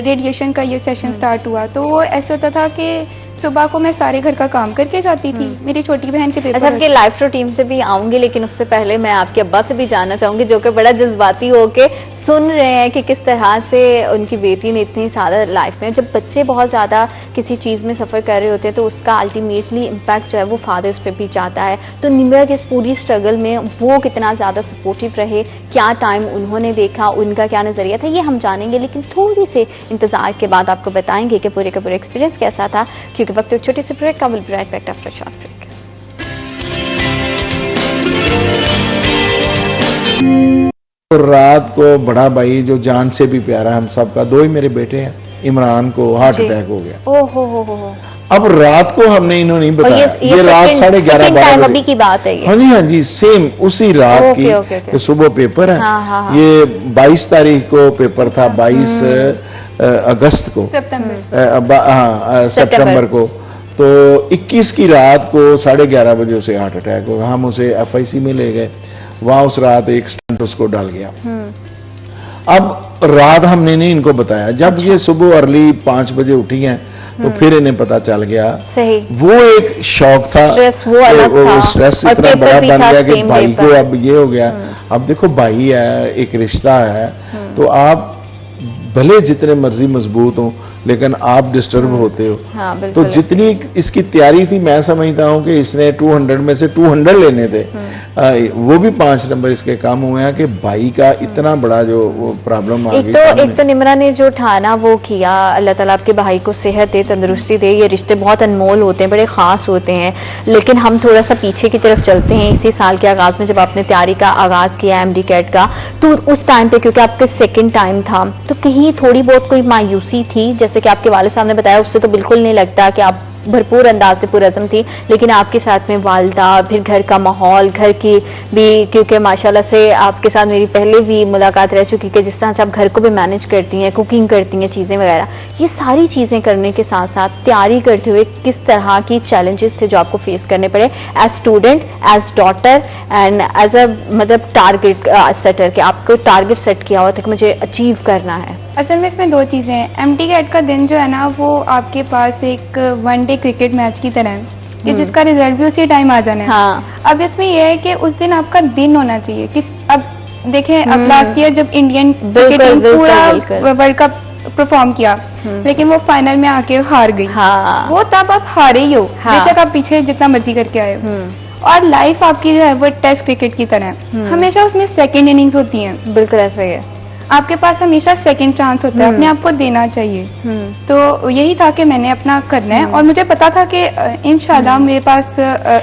ریڈیشن کا یہ سیشن سٹارٹ ہوا, تو وہ ایسے ہوتا تھا کہ صبح کو میں سارے گھر کا کام کر کے جاتی تھی. میری چھوٹی بہن کے پیپر. اچھا, آپ کے لائف روٹین سے بھی آؤں گی, لیکن اس سے پہلے میں آپ کے ابا سے بھی جاننا چاہوں گی, جو کہ بڑا جذباتی ہو کے سن رہے ہیں کہ کس طرح سے ان کی بیٹی نے اتنی زیادہ لائف میں, جب بچے بہت زیادہ کسی چیز میں سفر کر رہے ہوتے ہیں تو اس کا الٹیمیٹلی امپیکٹ جو ہے وہ فادرز پہ بھی جاتا ہے. تو نمرا کے اس پوری اسٹرگل میں وہ کتنا زیادہ سپورٹیو رہے, کیا ٹائم انہوں نے دیکھا, ان کا کیا نظریہ تھا, یہ ہم جانیں گے, لیکن تھوڑی سے انتظار کے بعد آپ کو بتائیں گے کہ پورے کا پورا ایکسپیرینس کیسا تھا, کیونکہ وقت ایک چھوٹی سی بریک کا. Will be right back after short break. رات کو بڑا بھائی جو جان سے بھی پیارا ہم سب کا, دو ہی میرے بیٹے ہیں, عمران کو ہارٹ اٹیک ہو گیا. اب رات کو ہم نے انہوں نہیں بتایا, یہ رات 11:30 بجے کی بات ہے. ہاں جی سیم اسی رات کی کہ صبح پیپر ہے. یہ 22 تاریخ کو پیپر تھا, 22 اگست کو, سپٹمبر کو. تو 21 کی رات کو 11:30 بجے اسے ہارٹ اٹیک ہو گیا. ہم اسے ایف آئی سی میں لے گئے, وہاں اس رات ایک سٹنٹ اس کو ڈال گیا. اب رات ہم نے نہیں ان کو بتایا, جب یہ صبح ارلی 5 بجے اٹھی ہیں تو پھر انہیں پتا چل گیا. وہ ایک شوق تھا, سٹریس اتنا بڑا بن گیا کہ بھائی کو اب یہ ہو گیا. اب دیکھو بھائی ہے, ایک رشتہ ہے, تو آپ بھلے جتنے مرضی مضبوط ہوں لیکن آپ ڈسٹرب ہوتے ہو. تو جتنی اس کی تیاری تھی, میں سمجھتا ہوں کہ اس نے 200 میں سے 200 لینے تھے, وہ بھی 5 نمبر اس کے کام ہوئے ہیں کہ بھائی کا اتنا بڑا جو پرابلم آ گئی. ایک تو نمرا نے جو ٹھانا وہ کیا, اللہ تعالیٰ آپ کے بھائی کو صحت دے, تندرستی دے. یہ رشتے بہت انمول ہوتے ہیں, بڑے خاص ہوتے ہیں. لیکن ہم تھوڑا سا پیچھے کی طرف چلتے ہیں. اسی سال کے آغاز میں جب آپ نے تیاری کا آغاز کیا ایم ڈی کیٹ کا, تو اس ٹائم پہ کیونکہ آپ کا سیکنڈ ٹائم تھا, تو کہیں تھوڑی بہت کوئی مایوسی تھی, جیسے کہ آپ کے والد صاحب نے بتایا, اس سے تو بالکل نہیں لگتا کہ آپ بھرپور انداز سے پرعزم تھی, لیکن آپ کے ساتھ میں والدہ, پھر گھر کا ماحول, گھر کی بھی, کیونکہ ماشاءاللہ سے آپ کے ساتھ میری پہلے بھی ملاقات رہ چکی کہ جس طرح سے آپ گھر کو بھی مینج کرتی ہیں, کوکنگ کرتی ہیں, چیزیں وغیرہ, یہ ساری چیزیں کرنے کے ساتھ ساتھ تیاری کرتے ہوئے کس طرح کی چیلنجز تھے جو آپ کو فیس کرنے پڑے as student, as daughter and as a مطلب ٹارگیٹ سیٹر, کہ آپ کو ٹارگیٹ سیٹ کیا ہوا تھا کہ مجھے اچیو کرنا ہے؟ اصل میں اس میں 2 چیزیں ہیں. ایم ٹی کیٹ کا دن جو ہے نا وہ آپ کے پاس ایک 1 ڈے کرکٹ میچ کی طرح ہے کہ جس کا ریزلٹ بھی اسی ٹائم آ جانا ہے. اب اس میں یہ ہے کہ اس دن آپ کا دن ہونا چاہیے. اب دیکھیں, اب لاسٹ ایئر جب انڈین کرکٹ ٹیم پورا ورلڈ کپ پرفارم کیا, لیکن وہ فائنل میں آ کے ہار گئی. وہ تب آپ ہارے ہی ہو, بے شک آپ پیچھے جتنا مرضی کر کے آئے ہو. और लाइफ आपकी जो है वो टेस्ट क्रिकेट की तरह है, हमेशा उसमें सेकंड इनिंग्स होती हैं, बिल्कुल ऐसा ही है। आपके पास हमेशा सेकंड चांस होता है, अपने आप को देना चाहिए। तो यही था कि मैंने अपना करना है, और मुझे पता था कि इंशाल्लाह मेरे पास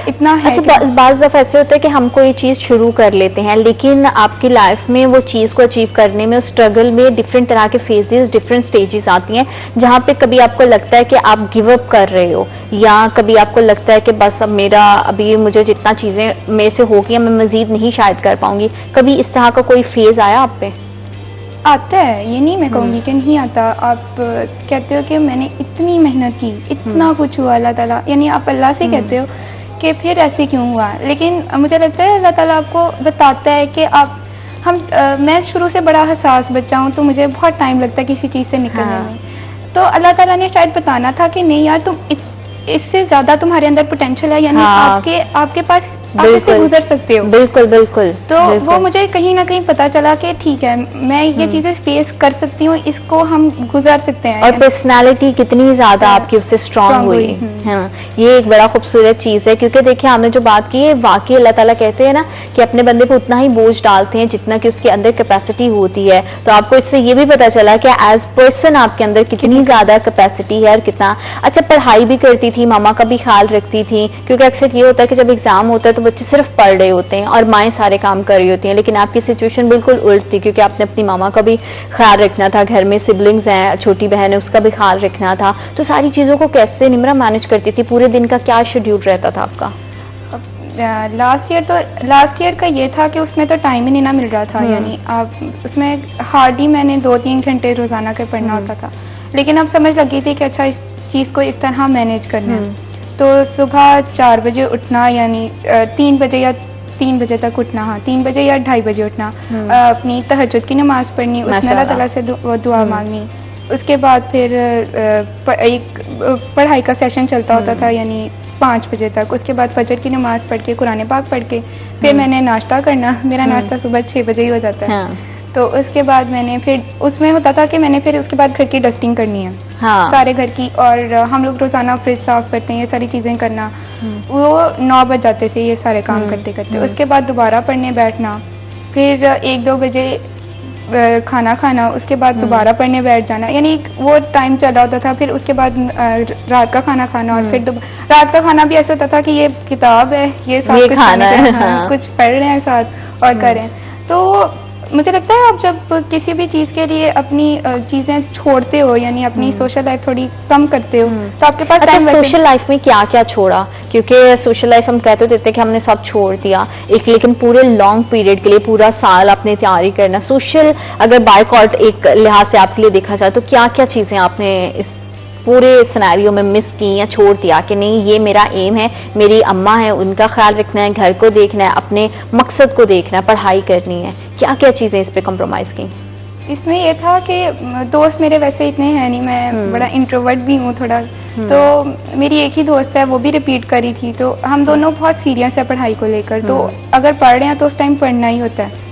इतना है। अच्छा, बाज़ दफ़ा ऐसे होता है कि हम कोई चीज़ शुरू कर लेते हैं, लेकिन आपकी लाइफ में वो चीज़ को अचीव करने में, उस स्ट्रगल में डिफरेंट तरह के फेजेस, डिफरेंट स्टेजेस आती हैं, जहाँ पे कभी आपको लगता है कि आप गिव अप कर रहे हो, या कभी आपको लगता है कि बस अब मेरा, अभी मुझे जितना चीज़ें मेरे से हो गई मैं मज़ीद नहीं शायद कर पाऊंगी। कभी इस तरह का कोई फेज आया आप पे? आता है, ये नहीं मैं कहूँगी कि नहीं आता। आप कहते हो कि मैंने इतनी मेहनत की, इतना कुछ हुआ, अल्लाह ताला, यानी आप अल्लाह से कहते हो कि फिर ऐसे क्यों हुआ, लेकिन मुझे लगता है अल्लाह ताला आपको बताता है कि मैं शुरू से बड़ा हसास बच्चा हूँ, तो मुझे बहुत टाइम लगता है किसी चीज़ से निकलने में। तो अल्लाह ताला ने शायद बताना था कि नहीं यार, तुम इससे ज्यादा तुम्हारे अंदर पोटेंशियल है, यानी आपके पास आप इससे गुजर सकते हो। बिल्कुल बिल्कुल। तो वो मुझे कहीं ना कहीं पता चला कि ठीक है, मैं ये चीजें फेस कर सकती हूँ, इसको हम गुजार सकते हैं। और पर्सनालिटी कितनी ज्यादा आपकी उससे स्ट्रांग हुई। हाँ, ये एक बड़ा खूबसूरत चीज है, क्योंकि देखिए आपने जो बात की है, वाकई अल्लाह ताला कहते हैं ना कि अपने बंदे पे उतना ही बोझ डालते हैं जितना कि उसके अंदर कैपेसिटी होती है। तो आपको इससे ये भी पता चला कि एज पर्सन आपके अंदर कितनी ज्यादा कैपेसिटी है और कितना अच्छा। पढ़ाई भी करती थी, मामा का भी ख्याल रखती थी, क्योंकि अक्सर ये होता है कि जब एग्जाम होता है तो बच्चे सिर्फ पढ़ रहे होते हैं और माएँ सारे काम कर रही होती हैं, लेकिन आपकी सिचुएशन बिल्कुल उल्ट थी, क्योंकि आपने अपनी मामा का भी ख्याल रखना था, घर में सिबलिंग्स हैं, छोटी बहन है, उसका भी ख्याल रखना था। तो सारी चीजों को कैसे निम्रा मैनेज करती थी? पूरे दिन का क्या शेड्यूल रहता था आपका? लास्ट ईयर का ये था कि उसमें तो टाइम ही नहीं ना मिल रहा था, यानी आप उसमें हार्डली मैंने 2-3 घंटे रोजाना के पढ़ना होता था, लेकिन अब समझ लगी थी कि अच्छा इस चीज को इस तरह मैनेज करना है। तो सुबह 4 बजे उठना, यानी 3 बजे या 3 बजे तक उठना, हाँ 3 बजे या 2:30 बजे उठना, अपनी तहज्जुद की नमाज पढ़नी, उसमें अल्लाह ताला से दुआ मांगनी। उसके बाद फिर एक पढ़ाई का सेशन चलता होता था, यानी 5 बजे तक। उसके बाद फजर की नमाज पढ़ के, कुरान पाक पढ़ के, फिर मैंने नाश्ता करना। मेरा नाश्ता सुबह 6 बजे ही हो जाता है। तो उसके बाद मैंने फिर उसमें होता था कि मैंने फिर उसके बाद घर की डस्टिंग करनी है, सारे घर की, और हम लोग रोजाना फ्रिज साफ करते हैं, ये सारी चीजें करना। वो 9 बज जाते थे ये सारे काम करते करते। उसके बाद दोबारा पढ़ने बैठना, फिर 1-2 बजे खाना खाना, उसके बाद दोबारा पढ़ने बैठ जाना, यानी वो टाइम चल रहा होता था। फिर उसके बाद रात का खाना खाना, और फिर रात का खाना भी ऐसा होता था कि ये किताब है, ये साथ कुछ खाना है, कुछ पढ़ रहे हैं साथ और कर रहे हैं। तो मुझे लगता है आप जब किसी भी चीज के लिए अपनी चीजें छोड़ते हो, यानी अपनी सोशल लाइफ थोड़ी कम करते हो, तो आपके पास टाइम। सोशल लाइफ में क्या क्या छोड़ा? क्योंकि सोशल लाइफ हम कहते देते कि हमने सब छोड़ दिया एक, लेकिन पूरे लॉन्ग पीरियड के लिए पूरा साल अपने तैयारी करना, सोशल अगर बायकॉट एक लिहाज से आपके लिए देखा जाए, तो क्या क्या चीजें आपने इस पूरे सिनेरियो में मिस की या छोड़ दिया कि नहीं ये मेरा एम है, मेरी अम्मा है, उनका ख्याल रखना है, घर को देखना है, अपने मकसद को देखना है, पढ़ाई करनी है? क्या क्या चीजें इस पे कॉम्प्रोमाइज की? इसमें ये था कि दोस्त मेरे वैसे इतने हैं नहीं, मैं बड़ा इंट्रोवर्ट भी हूँ थोड़ा, तो मेरी एक ही दोस्त है, वो भी रिपीट करी थी। तो हम दोनों बहुत सीरियस है पढ़ाई को लेकर, तो अगर पढ़ रहे हैं तो उस टाइम पढ़ना ही होता है।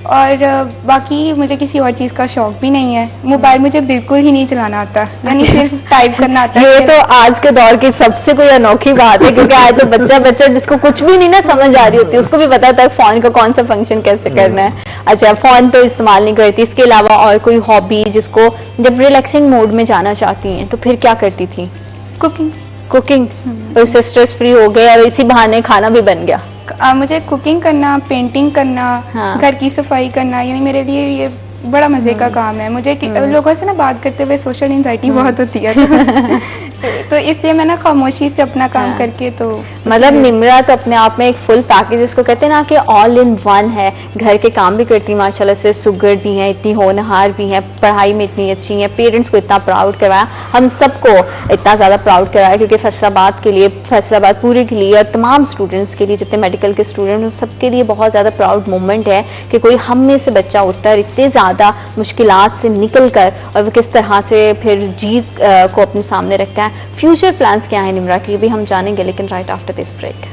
और बाकी मुझे किसी और चीज का शौक भी नहीं है। मोबाइल मुझे बिल्कुल ही नहीं चलाना आता, यानी सिर्फ टाइप करना आता है। ये तो आज के दौर की सबसे कोई अनोखी बात है, क्योंकि आज तो बच्चा जिसको कुछ भी नहीं ना समझ आ रही होती, उसको भी पता था फोन का कौन सा फंक्शन कैसे करना है। अच्छा, फोन तो इस्तेमाल नहीं करती, इसके अलावा और कोई हॉबी जिसको जब रिलैक्सिंग मोड में जाना चाहती हैं तो फिर क्या करती थी? कुकिंग। तो इससे स्ट्रेस फ्री हो गए और इसी बहाने खाना भी बन गया। मुझे कुकिंग करना, पेंटिंग करना, घर की सफाई करना, यानी मेरे लिए ये बड़ा मजे का काम है। मुझे लोगों से ना बात करते हुए सोशल एंजाइटी बहुत होती है तो इसलिए मैं ना खामोशी से अपना काम करके, तो मतलब निम्रा तो अपने आप में एक फुल पैकेज, इसको कहते हैं ना कि ऑल इन वन है। घर के काम भी करती माशाल्लाह से, सुगर भी है, इतनी होनहार भी है, पढ़ाई में इतनी अच्छी है, पेरेंट्स को इतना प्राउड करवाया, हम सबको इतना ज्यादा प्राउड कराया, क्योंकि फैसलाबाद के लिए, फैसलाबाद पूरे के लिए और तमाम स्टूडेंट्स के लिए, जितने मेडिकल के स्टूडेंट हैं सबके लिए बहुत ज्यादा प्राउड मोमेंट है कि कोई हम में से बच्चा उठता है इतने ज्यादा मुश्किलात से निकल कर, और वो किस तरह से फिर जीत को अपने सामने रखता है। फ्यूचर प्लान्स क्या है निम्रा की, भी हम जानेंगे, लेकिन right after this break.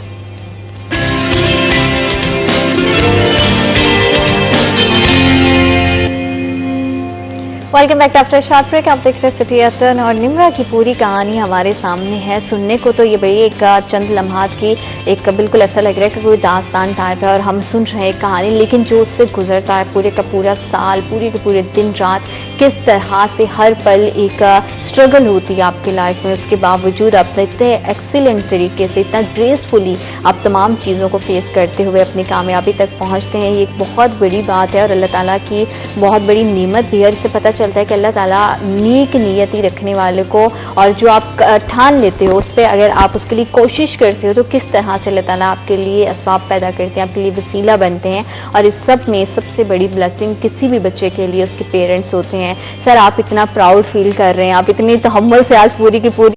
Welcome back after short break. आप देख रहे हैं सिटी टर्न और निम्रा की पूरी कहानी हमारे सामने है। सुनने को तो ये बड़ी एक चंद लम्हात की एक बिल्कुल ऐसा लग रहा है कि कोई दास्तान टाइप है और हम सुन रहे हैं कहानी, लेकिन जो उससे गुजरता है पूरे का पूरा साल, पूरे के पूरे दिन रात, किस तरह से हर पल एक स्ट्रगल होती है आपकी लाइफ में, उसके बावजूद आप इतने एक्सीलेंट तरीके से, इतना ग्रेसफुली आप तमाम चीज़ों को फेस करते हुए अपनी कामयाबी तक पहुंचते हैं। ये एक बहुत बड़ी बात है और अल्लाह ताला की बहुत बड़ी नेमत भी है। इससे पता चलता है कि अल्लाह ताला नेक नियति रखने वाले को, और जो आप ठान लेते हो उस पर अगर आप उसके लिए कोशिश करते हो तो किस तरह से अल्लाह ताला आपके लिए असबाब पैदा करते हैं, आपके लिए वसीला बनते हैं। और इस सब में सबसे बड़ी ब्लेसिंग किसी भी बच्चे के लिए उसके पेरेंट्स होते हैं। सर, आप इतना प्राउड फील कर रहे हैं, आप इतनी तहम्मुल से आज पूरी की पूरी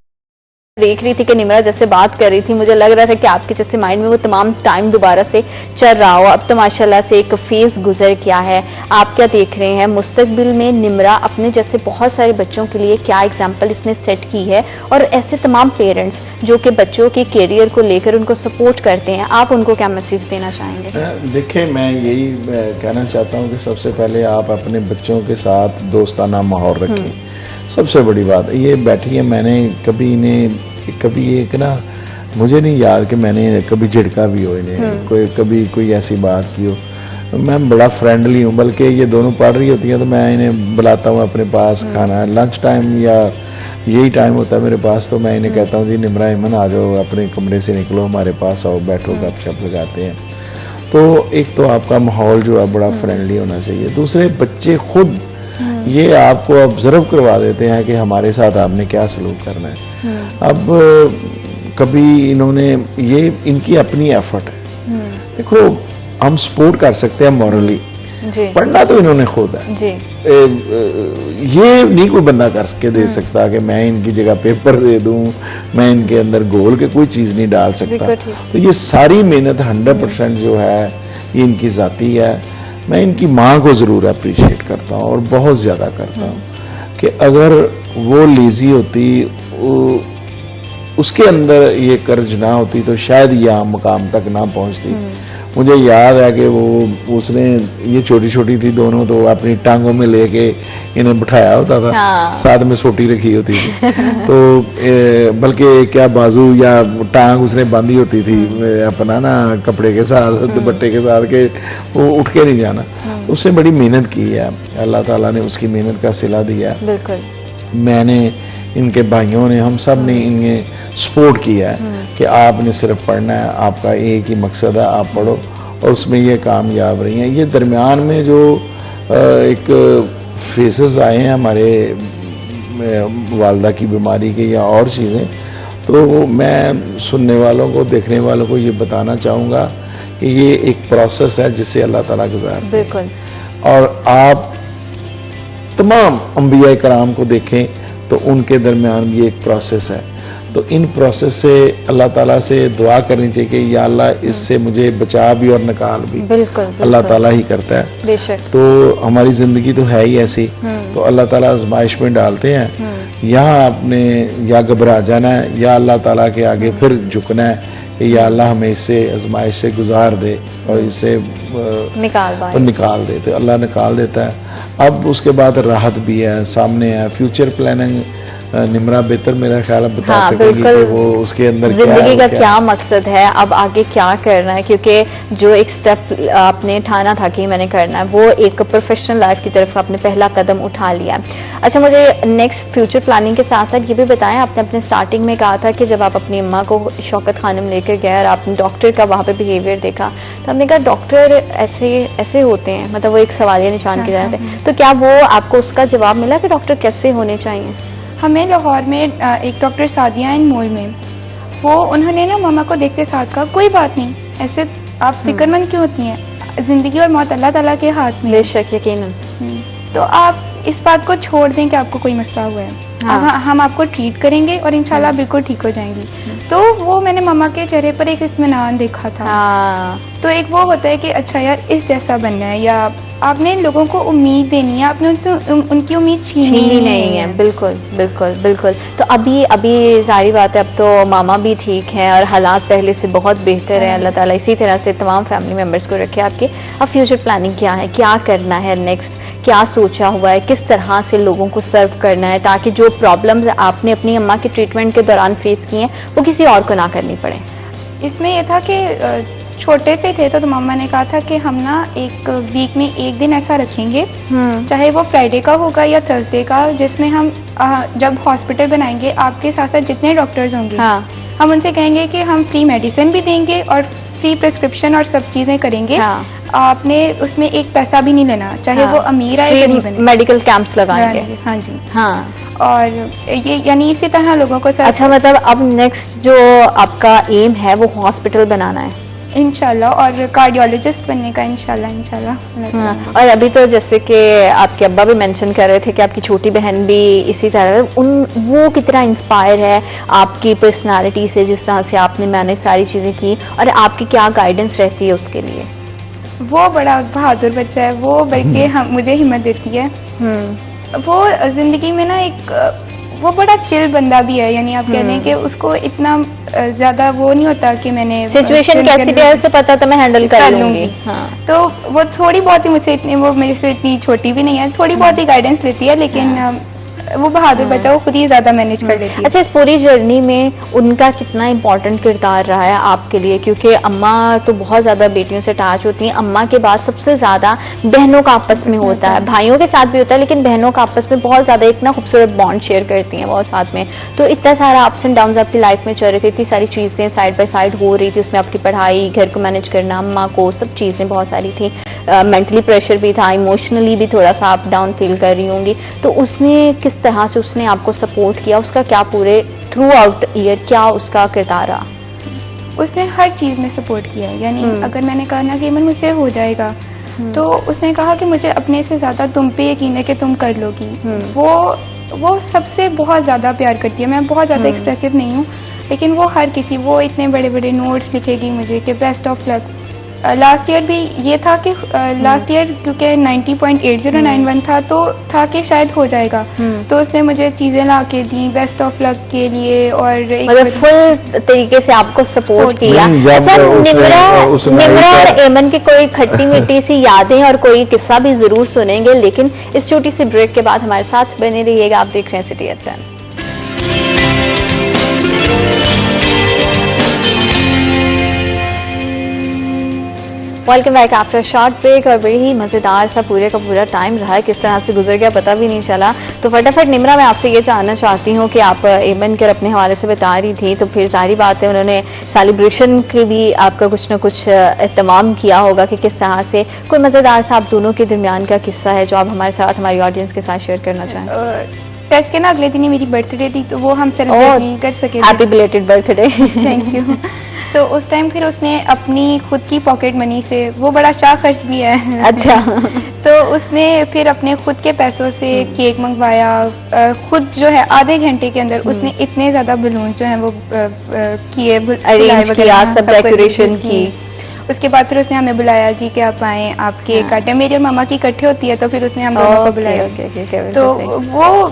देख रही थी कि निम्रा जैसे बात कर रही थी, मुझे लग रहा था कि आपके जैसे माइंड में वो तमाम टाइम दोबारा से चल रहा हो। अब तो माशाल्लाह से एक फेज गुजर गया है। आप क्या देख रहे हैं मुस्तकबिल में निम्रा अपने जैसे बहुत सारे बच्चों के लिए क्या एग्जाम्पल इसने सेट की है, और ऐसे तमाम पेरेंट्स जो कि बच्चों के कैरियर को लेकर उनको सपोर्ट करते हैं, आप उनको क्या मैसेज देना चाहेंगे? देखिए, मैं यही कहना चाहता हूँ कि सबसे पहले आप अपने बच्चों के साथ दोस्ताना माहौल रखें। सबसे बड़ी बात ये बैठी है, मैंने कभी एक ना, मुझे नहीं याद कि मैंने कभी झिड़का भी हो इन्हें, कोई ऐसी बात की हो। मैं बड़ा फ्रेंडली हूँ, बल्कि ये दोनों पढ़ रही होती हैं तो मैं इन्हें बुलाता हूँ अपने पास खाना, लंच टाइम या यही टाइम होता है मेरे पास, तो मैं इन्हें कहता हूँ जी निम्रा, इमन आ जाओ, अपने कमरे से निकलो, हमारे पास आओ, बैठो, गपशप लगाते हैं। तो एक तो आपका माहौल जो है बड़ा फ्रेंडली होना चाहिए। दूसरे, बच्चे खुद ये आपको ऑब्जर्व करवा देते हैं कि हमारे साथ आपने क्या सलूक करना है। अब कभी इन्होंने, ये इनकी अपनी एफर्ट है। देखो, हम सपोर्ट कर सकते हैं मॉरली, पढ़ना तो इन्होंने खुद है जी। ये नहीं कोई बंदा करके दे सकता कि मैं इनकी जगह पेपर दे दूं, मैं इनके अंदर घोल के कोई चीज नहीं डाल सकता। तो ये सारी मेहनत 100% जो है ये इनकी जाती है। मैं इनकी माँ को जरूर अप्रिशिएट करता हूँ और बहुत ज्यादा करता हूँ कि अगर वो लेजी होती, उसके अंदर ये कर्ज ना होती तो शायद यह मकाम तक ना पहुंचती। मुझे याद है कि उसने, ये छोटी छोटी थी दोनों, तो अपनी टांगों में लेके इन्हें बिठाया होता था। हाँ। साथ में सोटी रखी होती थी तो बल्कि क्या बाजू या टांग उसने बांधी होती थी अपना ना कपड़े के साथ, दुपट्टे के साथ, के वो उठ के नहीं जाना। तो उसने बड़ी मेहनत की है, अल्लाह ताला ने उसकी मेहनत का सिला दिया। बिल्कुल। मैंने, इनके भाइयों ने, हम सब ने इन्हें सपोर्ट किया है कि आपने सिर्फ पढ़ना है, आपका एक ही मकसद है, आप पढ़ो, और उसमें ये कामयाब रही हैं। ये दरमियान में जो एक फेसेस आए हैं हमारे वालदा की बीमारी के या और चीज़ें, तो मैं सुनने वालों को, देखने वालों को ये बताना चाहूँगा कि ये एक प्रोसेस है जिससे अल्लाह ताला गुजारते हैं। बिल्कुल। और आप तमाम अंबिया कराम को देखें तो उनके दरमियान भी एक प्रोसेस है। तो इन प्रोसेस से अल्लाह ताला से दुआ करनी चाहिए कि या अल्लाह इससे मुझे बचा भी और निकाल भी। बिल्कुल, अल्लाह ताला ही करता है। बेशक। तो हमारी जिंदगी तो है ही ऐसी, तो अल्लाह ताला आजमाइश में डालते हैं। यहाँ आपने या घबरा जाना है या अल्लाह ताला के आगे फिर झुकना है कि या अल्लाह हमें इससे आजमाइश से गुजार दे और इससे निकाल दे। तो अल्लाह निकाल देता है। अब उसके बाद राहत भी है, सामने है फ्यूचर प्लानिंग। निम्रा बेहतर मेरा ख्याल अब बता सकेगी कि वो उसके अंदर जिंदगी का क्या मकसद है, अब आगे क्या करना है, क्योंकि जो एक स्टेप आपने ठाना था कि मैंने करना है, वो एक प्रोफेशनल लाइफ की तरफ आपने पहला कदम उठा लिया। अच्छा, मुझे नेक्स्ट फ्यूचर प्लानिंग के साथ साथ ये भी बताएं, आपने अपने स्टार्टिंग में कहा था कि जब आप अपनी अम्मा को शौकत खानम लेकर गए और आपने डॉक्टर का वहाँ पे बिहेवियर देखा, तो आपने कहा डॉक्टर ऐसे होते हैं, मतलब वो एक सवालिया निशान की तरह थे। तो क्या वो आपको उसका जवाब मिला कि डॉक्टर कैसे होने चाहिए? हमें लाहौर में एक डॉक्टर सादिया इन मॉल में, वो उन्होंने ना मामा को देखते साथ कहा, कोई बात नहीं, ऐसे आप फिक्रमंद क्यों होती हैं, जिंदगी और मौत अल्लाह ताला के हाथ में। बेशक, यकीनन। तो आप इस बात को छोड़ दें कि आपको कोई मसला हुआ है। हाँ। हम आपको ट्रीट करेंगे और इंशाल्लाह बिल्कुल ठीक हो जाएंगी। तो वो मैंने मामा के चेहरे पर एक इत्मीनान देखा था। हाँ। तो एक वो होता है कि अच्छा यार इस जैसा बनना है, या आपने लोगों को उम्मीद देनी है, आपने उनसे उनकी उम्मीद छीननी नहीं है। बिल्कुल बिल्कुल बिल्कुल। तो अभी सारी बात है, अब तो मामा भी ठीक हैं और हालात पहले से बहुत बेहतर है। अल्लाह ताला इसी तरह से तमाम फैमिली मेंबर्स को रखे आपके। अब फ्यूचर प्लानिंग क्या है, क्या करना है नेक्स्ट, کیا سوچا ہوا ہے کس طرح سے لوگوں کو سرو کرنا ہے تاکہ جو پرابلمز آپ نے اپنی اماں کے ٹریٹمنٹ کے دوران فیس کی ہیں وہ کسی اور کو نہ کرنی پڑے؟ اس میں یہ تھا کہ چھوٹے سے تھے تو ماما نے کہا تھا کہ ہم نا ایک ویک میں ایک دن ایسا رکھیں گے، چاہے وہ فرائیڈے کا ہوگا یا تھرسڈے کا، جس میں ہم جب ہاسپٹل بنائیں گے آپ کے ساتھ ساتھ جتنے ڈاکٹرز ہوں گے ہم ان سے کہیں گے کہ ہم فری میڈیسن بھی دیں گے اور فری پرسکرپشن اور سب چیزیں کریں گے. آپ نے اس میں ایک پیسہ بھی نہیں لینا، چاہے وہ امیر آئے غریب بنے. میڈیکل کیمپس لگائیں گے. ہاں جی. ہاں. اور یہ یعنی اسی طرح لوگوں کو اچھا مطلب اب نیکسٹ جو آپ کا ایم ہے وہ ہاسپٹل بنانا ہے انشاءاللہ، اور کارڈیولوجسٹ بننے کا انشاءاللہ. اور ابھی تو جیسے کہ آپ کے ابا بھی مینشن کر رہے تھے کہ آپ کی چھوٹی بہن بھی اسی طرح، وہ کتنا انسپائر ہے آپ کی پرسنالٹی سے، جس طرح سے آپ نے مینج ساری چیزیں کی، اور آپ کی کیا گائیڈنس رہتی ہے اس کے لیے؟ وہ بڑا بہادر بچہ ہے وہ، بلکہ مجھے ہمت دیتی ہے. وہ زندگی میں نا ایک وہ بڑا چل بندہ بھی ہے، یعنی آپ کہہ لیں کہ اس کو اتنا زیادہ وہ نہیں ہوتا کہ میں نے سچویشن کیسی بھی ہے اسے پتا تو میں ہینڈل کر لوں گی. تو وہ تھوڑی بہت ہی مجھ سے اتنی، وہ میرے سے اتنی چھوٹی بھی نہیں ہے، تھوڑی بہت ہی گائیڈنس لیتی ہے، لیکن وہ بہادر بچہ، وہ خود ہی زیادہ مینج کر لیتی ہے. اچھا، اس پوری جرنی میں ان کا کتنا امپورٹنٹ کردار رہا ہے آپ کے لیے؟ کیونکہ اماں تو بہت زیادہ بیٹیوں سے اٹیچ ہوتی ہیں، اماں کے بعد سب سے زیادہ بہنوں کا آپس میں ہوتا ہے، بھائیوں کے ساتھ بھی ہوتا ہے، لیکن بہنوں کا آپس میں بہت زیادہ اتنا خوبصورت بانڈ شیئر کرتی ہیں وہ ساتھ میں. تو اتنا سارا اپس اینڈ ڈاؤنز آپ کی لائف میں چل رہے تھے، اتنی ساری چیزیں سائڈ بائی سائڈ ہو رہی تھی، اس میں آپ کی پڑھائی، گھر کو مینج کرنا، اماں کو، سب چیزیں بہت ساری تھی، مینٹلی پریشر بھی تھا، ایموشنلی بھی تھوڑا سا آپ ڈاؤن فیل کر رہی ہوں گی. تو اس نے کس طرح سے اس نے آپ کو سپورٹ کیا؟ اس کا کیا پورے تھرو آؤٹ ایئر کیا اس کا کردار رہا؟ اس نے ہر چیز میں سپورٹ کیا ہے. یعنی اگر میں نے کہا نا کہ ایمن مجھ سے ہو جائے گا، تو اس نے کہا کہ مجھے اپنے سے زیادہ تم پہ یقین ہے کہ تم کر لو گی. وہ سب سے بہت زیادہ پیار کرتی ہے. میں بہت زیادہ ایکسپریسو نہیں ہوں، لیکن وہ ہر کسی، وہ اتنے بڑے بڑے نوٹس لکھے گی مجھے کہ best of luck. Last year بھی یہ تھا کہ لاسٹ ایئر کیونکہ 90.8091 تھا، تو تھا کہ شاید ہو جائے گا، تو اس نے مجھے چیزیں لا کے دی بیسٹ آف لک کے لیے، اور فل طریقے سے آپ کو سپورٹ کیا. اچھا، نمرا اور ایمن کی کوئی کھٹی میٹھی سی یادیں اور کوئی قصہ بھی ضرور سنیں گے، لیکن اس چھوٹی سی بریک کے بعد ہمارے ساتھ بنے رہیے گا. آپ دیکھ رہے ہیں city F M. Welcome back after short break. اور بڑی ہی مزیدار سا پورے کا پورا ٹائم رہا ہے، کس طرح سے گزر گیا پتہ بھی نہیں چلا. تو فٹافٹ نمرا میں آپ سے یہ جاننا چاہتی ہوں کہ آپ ایمن کے اپنے حوالے سے بتا رہی تھی، تو پھر ساری بات ہے، انہوں نے سیلیبریشن کی بھی آپ کا کچھ نہ کچھ اہتمام کیا ہوگا کہ کس طرح سے کوئی مزیدار سا آپ دونوں کے درمیان کا قصہ ہے جو آپ ہمارے ساتھ ہماری آڈینس کے ساتھ شیئر کرنا چاہیں؟ ٹیسٹ کے نا اگلے دن ہی میری برتھ ڈے تھی، تو وہ ہم سیلیبریٹ نہیں کر سکے. Happy belated birth day. Thank you. تو اس ٹائم پھر اس نے اپنی خود کی پاکٹ منی سے، وہ بڑا شاہ خرچ بھی ہے. اچھا. تو اس نے پھر اپنے خود کے پیسوں سے کیک منگوایا، خود جو ہے آدھے گھنٹے کے اندر اس نے اتنے زیادہ بلون جو ہیں وہ کیے، ارینج کیا، سب ڈیکوریشن کی. اس کے بعد پھر اس نے ہمیں بلایا جی کہ آپ آئیں، آپ کیک کاٹیں. میری اور ماما کی اکٹھے ہوتی ہے، تو پھر اس نے ہم دونوں کو بلایا. تو وہ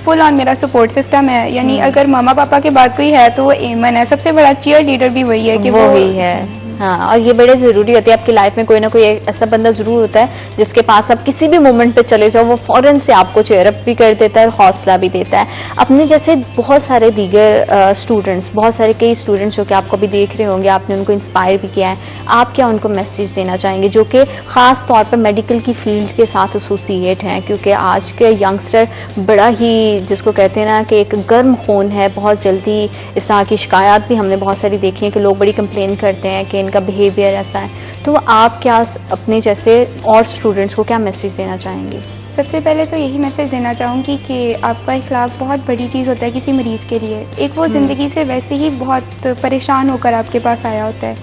فل آن میرا سپورٹ سسٹم ہے. یعنی اگر ماما پاپا کے بعد کوئی ہے تو وہ ایمن ہے. سب سے بڑا چیئر لیڈر بھی وہی ہے کہ وہی ہے. ہاں، اور یہ بڑے ضروری ہوتے ہیں آپ کی لائف میں، کوئی نہ کوئی ایسا بندہ ضرور ہوتا ہے جس کے پاس آپ کسی بھی مومنٹ پہ چلے جاؤ، وہ فوراً سے آپ کو چیئر اپ بھی کر دیتا ہے اور حوصلہ بھی دیتا ہے. اپنے جیسے بہت سارے دیگر اسٹوڈنٹس، بہت سارے کئی اسٹوڈنٹس جو کہ آپ کو بھی دیکھ رہے ہوں گے، آپ نے ان کو انسپائر بھی کیا ہے، آپ کیا ان کو میسیج دینا چاہیں گے جو کہ خاص طور پر میڈیکل کی فیلڈ کے ساتھ ایسوسیٹ ہیں؟ کیونکہ آج کے ینگسٹر بڑا ہی، جس کو کہتے ہیں نا کہ ایک گرم خون ہے، بہت جلدی اس طرح کی شکایات بھی ہم نے بہت ساری دیکھی ہیں کہ لوگ بڑی کمپلین کرتے ہیں کہ ان کا بیہیویئر ایسا ہے. تو آپ کیا اپنے جیسے اور اسٹوڈنٹس کو کیا میسیج دینا چاہیں گے؟ سب سے پہلے تو یہی میسج دینا چاہوں گی کہ آپ کا اخلاق بہت بڑی چیز ہوتا ہے کسی مریض کے لیے. ایک وہ زندگی سے ویسے ہی بہت پریشان ہو کر آپ کے پاس آیا ہوتا ہے،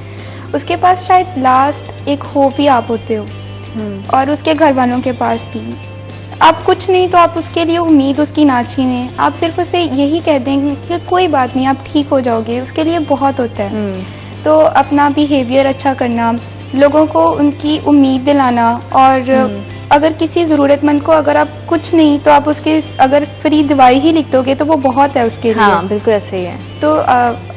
اس کے پاس شاید لاسٹ ایک ہوپ ہی آپ ہوتے ہو، اور اس کے گھر والوں کے پاس بھی. آپ کچھ نہیں تو آپ اس کے لیے امید اس کی نہ چھینیں. آپ صرف اسے یہی کہہ دیں کہ کوئی بات نہیں، آپ ٹھیک ہو جاؤ گے، اس کے لیے بہت ہوتا ہے. تو اپنا بیہیویئر اچھا کرنا، لوگوں کو ان کی امید دلانا، اور اگر کسی ضرورت مند کو اگر آپ کچھ نہیں تو آپ اس کے اگر فری دوائی ہی لکھ دو گے تو وہ بہت ہے اس کے لیے. ہاں بالکل ایسے ہی ہے. تو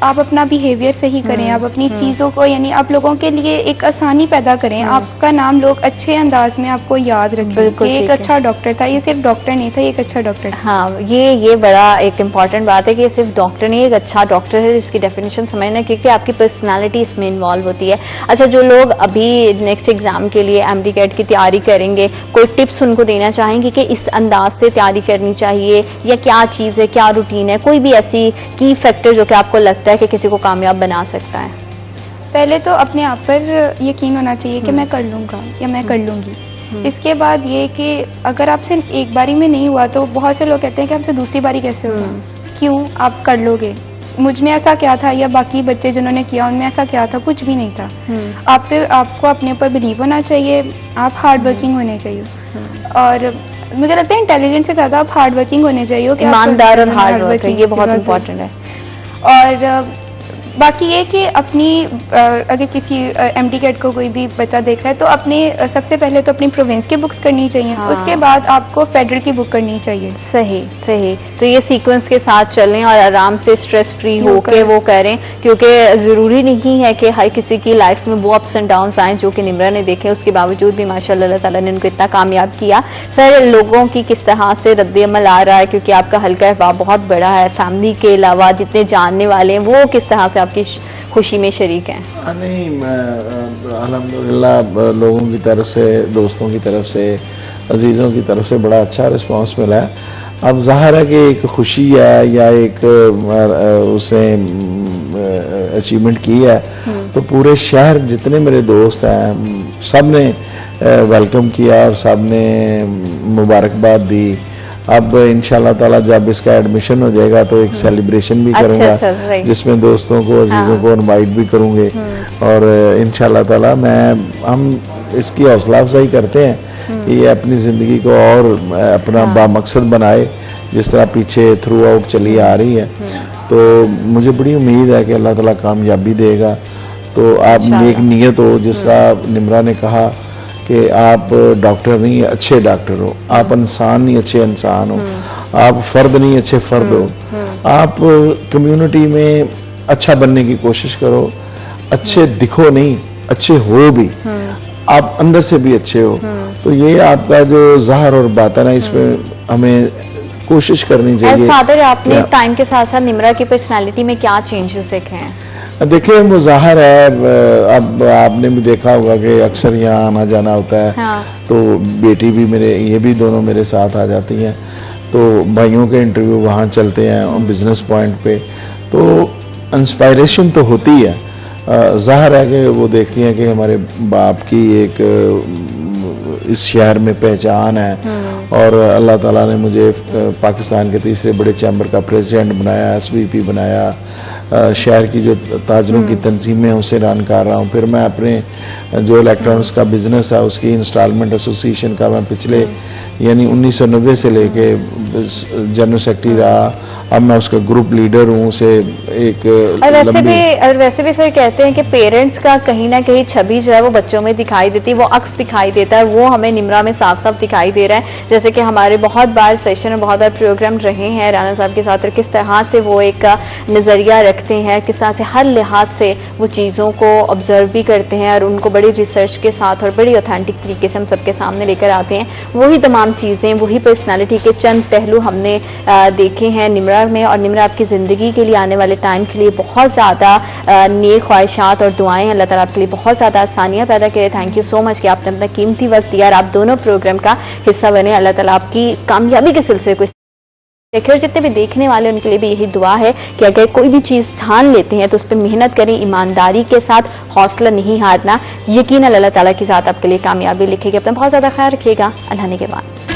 آپ اپنا بیہیویئر صحیح کریں, آپ اپنی چیزوں کو یعنی آپ لوگوں کے لیے ایک آسانی پیدا کریں, آپ کا نام لوگ اچھے انداز میں آپ کو یاد رکھیں کہ ایک اچھا ڈاکٹر تھا. یہ صرف ڈاکٹر نہیں تھا, یہ ایک اچھا ڈاکٹر تھا. ہاں, یہ بڑا ایک امپورٹنٹ بات ہے کہ یہ صرف ڈاکٹر نہیں, ایک اچھا ڈاکٹر ہے, اس کی ڈیفینیشن سمجھنا کیونکہ آپ کی پرسنالٹی اس میں انوالو ہوتی ہے. اچھا, جو لوگ ابھی نیکسٹ ایگزام کے لیے MD CAT کی تیاری کریں گے, کوئی ٹپس ان کو دینا چاہیں گے کہ اس انداز سے تیاری کرنی چاہیے, یا کیا چیز ہے, کیا روٹین ہے, کوئی بھی ایسی کی فیکٹر جو کہ آپ کو لگتا ہے کہ کسی کو کامیاب بنا سکتا ہے؟ پہلے تو اپنے آپ پر یقین ہونا چاہیے کہ میں کر لوں گا یا میں کر لوں گی. اس کے بعد یہ کہ اگر آپ سے ایک باری میں نہیں ہوا تو بہت سے لوگ کہتے ہیں کہ ہم سے دوسری باری کیسے ہوگا. کیوں, آپ کر لو گے. مجھ میں ایسا کیا تھا یا باقی بچے جنہوں نے کیا ان میں ایسا کیا تھا, کچھ بھی نہیں تھا. آپ کو اپنے اوپر بلیو ہونا چاہیے, آپ ہارڈ ورکنگ ہونے چاہیے, اور مجھے لگتا ہے انٹیلیجنٹ سے زیادہ آپ ہارڈ ورکنگ ہونے چاہیے, ایماندار اور ہارڈ ورکنگ, یہ بہت امپورٹنٹ ہے. اور باقی یہ کہ اپنی اگر کسی MD CAT کو کوئی بھی بچہ دیکھ رہا ہے تو اپنے سب سے پہلے تو اپنی پروونس کی بکس کرنی چاہیے, اس کے بعد آپ کو فیڈرل کی بک کرنی چاہیے. صحیح. تو یہ سیکوینس کے ساتھ چلیں اور آرام سے اسٹریس فری ہو کے وہ کریں, کیونکہ ضروری نہیں ہے کہ ہر کسی کی لائف میں وہ اپس اینڈ ڈاؤنس آئیں جو کہ نمرا نے دیکھے. اس کے باوجود بھی ماشاءاللہ اللہ تعالیٰ نے ان کو اتنا کامیاب کیا. سر, لوگوں کی کس طرح سے رد عمل آ رہا ہے, کیونکہ آپ کا حلقہ احباب بہت بڑا ہے, فیملی کے علاوہ جتنے جاننے والے ہیں وہ کس طرح سے آپ کی خوشی میں شریک ہیں؟ نہیں, الحمدللہ لوگوں کی طرف سے, دوستوں کی طرف سے, عزیزوں کی طرف سے بڑا اچھا رسپانس ملا ہے. اب ظاہر ہے کہ ایک خوشی ہے یا ایک اس نے اچیومنٹ کی ہے, تو پورے شہر جتنے میرے دوست ہیں سب نے ویلکم کیا اور سب نے مبارکباد دی. اب انشاءاللہ تعالیٰ جب اس کا ایڈمیشن ہو جائے گا تو ایک سیلیبریشن بھی کروں گا, جس میں دوستوں کو, عزیزوں کو انوائٹ بھی کروں گے, اور انشاءاللہ تعالیٰ ہم اس کی حوصلہ افزائی کرتے ہیں کہ یہ اپنی زندگی کو اور اپنا بامقصد بنائے, جس طرح پیچھے تھرو آؤٹ چلی آ رہی ہے. تو مجھے بڑی امید ہے کہ اللہ تعالیٰ کامیابی دے گا. تو آپ نیک نیت ہو, جس طرح نمرا نے کہا کہ آپ ڈاکٹر نہیں اچھے ڈاکٹر ہو, آپ انسان نہیں اچھے انسان ہو, آپ فرد نہیں اچھے فرد ہو, آپ کمیونٹی میں اچھا بننے کی کوشش کرو, اچھے دکھو نہیں اچھے ہو بھی, آپ اندر سے بھی اچھے ہو. تو یہ آپ کا جو ظاہر اور باطن ہے, اس میں ہمیں کوشش کرنی چاہیے. فادر, آپ نے ٹائم کے ساتھ ساتھ نمرا کی پرسنالٹی میں کیا چینجز دیکھے ہیں؟ دیکھیں, وہ ظاہر ہے, اب آپ نے بھی دیکھا ہوگا کہ اکثر یہاں آنا جانا ہوتا ہے, تو بیٹی بھی یہ بھی دونوں میرے ساتھ آ جاتی ہیں, تو بھائیوں کے انٹرویو وہاں چلتے ہیں بزنس پوائنٹ پہ, تو انسپائریشن تو ہوتی ہے. ظاہر ہے کہ وہ دیکھتی ہیں کہ ہمارے باپ کی ایک اس شہر میں پہچان ہے, اور اللہ تعالیٰ نے مجھے پاکستان کے تیسرے بڑے چیمبر کا پریزیڈنٹ بنایا, SVP بنایا, شہر کی جو تاجروں کی تنظیمیں اسے رن کر رہا ہوں. پھر میں اپنے جو الیکٹرانکس کا بزنس ہے اس کی انسٹالمنٹ ایسوسیشن کا میں پچھلے یعنی 1990 سے لے کے جنرل سیکرٹری رہا, اب میں اس کا گروپ لیڈر ہوں. اسے ایک اور ویسے بھی سر کہتے ہیں کہ پیرنٹس کا کہیں نہ کہیں چھبی جو ہے وہ بچوں میں دکھائی دیتی ہے, وہ عکس دکھائی دیتا ہے, وہ ہمیں نمرا میں صاف صاف دکھائی دے رہا ہے. جیسے کہ ہمارے بہت بار سیشن اور بہت بار پروگرام رہے ہیں رانا صاحب کے ساتھ, اور کس طرح سے وہ ایک نظریہ رکھتے ہیں, کس طرح سے ہر لحاظ سے وہ چیزوں کو آبزرو بھی کرتے ہیں, اور ان کو بڑی ریسرچ کے ساتھ اور بڑی اوتھینٹک طریقے سے ہم سب کے سامنے لے کر آتے ہیں. وہی تمام چیزیں, وہی پرسنالٹی کے چند پہلو ہم نے دیکھے ہیں نمرا میں, اور نمرا آپ کی زندگی کے لیے, آنے والے ٹائم کے لیے بہت زیادہ نیک خواہشات اور دعائیں. اللہ تعالیٰ آپ کے لیے بہت زیادہ آسانیاں پیدا کرے. تھینک یو سو مچ کہ آپ نے اپنا قیمتی وقت دیا اور آپ دونوں پروگرام کا حصہ بنے. اللہ تعالیٰ آپ کی کامیابی کے سلسلے کو دیکھے, اور جتنے بھی دیکھنے والے ان کے لیے بھی یہی دعا ہے کہ اگر کوئی بھی چیز ٹھان لیتے ہیں تو اس پہ محنت کریں, ایمانداری کے ساتھ, حوصلہ نہیں ہارنا. یقیناً اللہ تعالیٰ کی ذات آپ کے لیے کامیابی لکھے گی. اپنا بہت زیادہ خیال رکھیے گا. اللہ نے کے بعد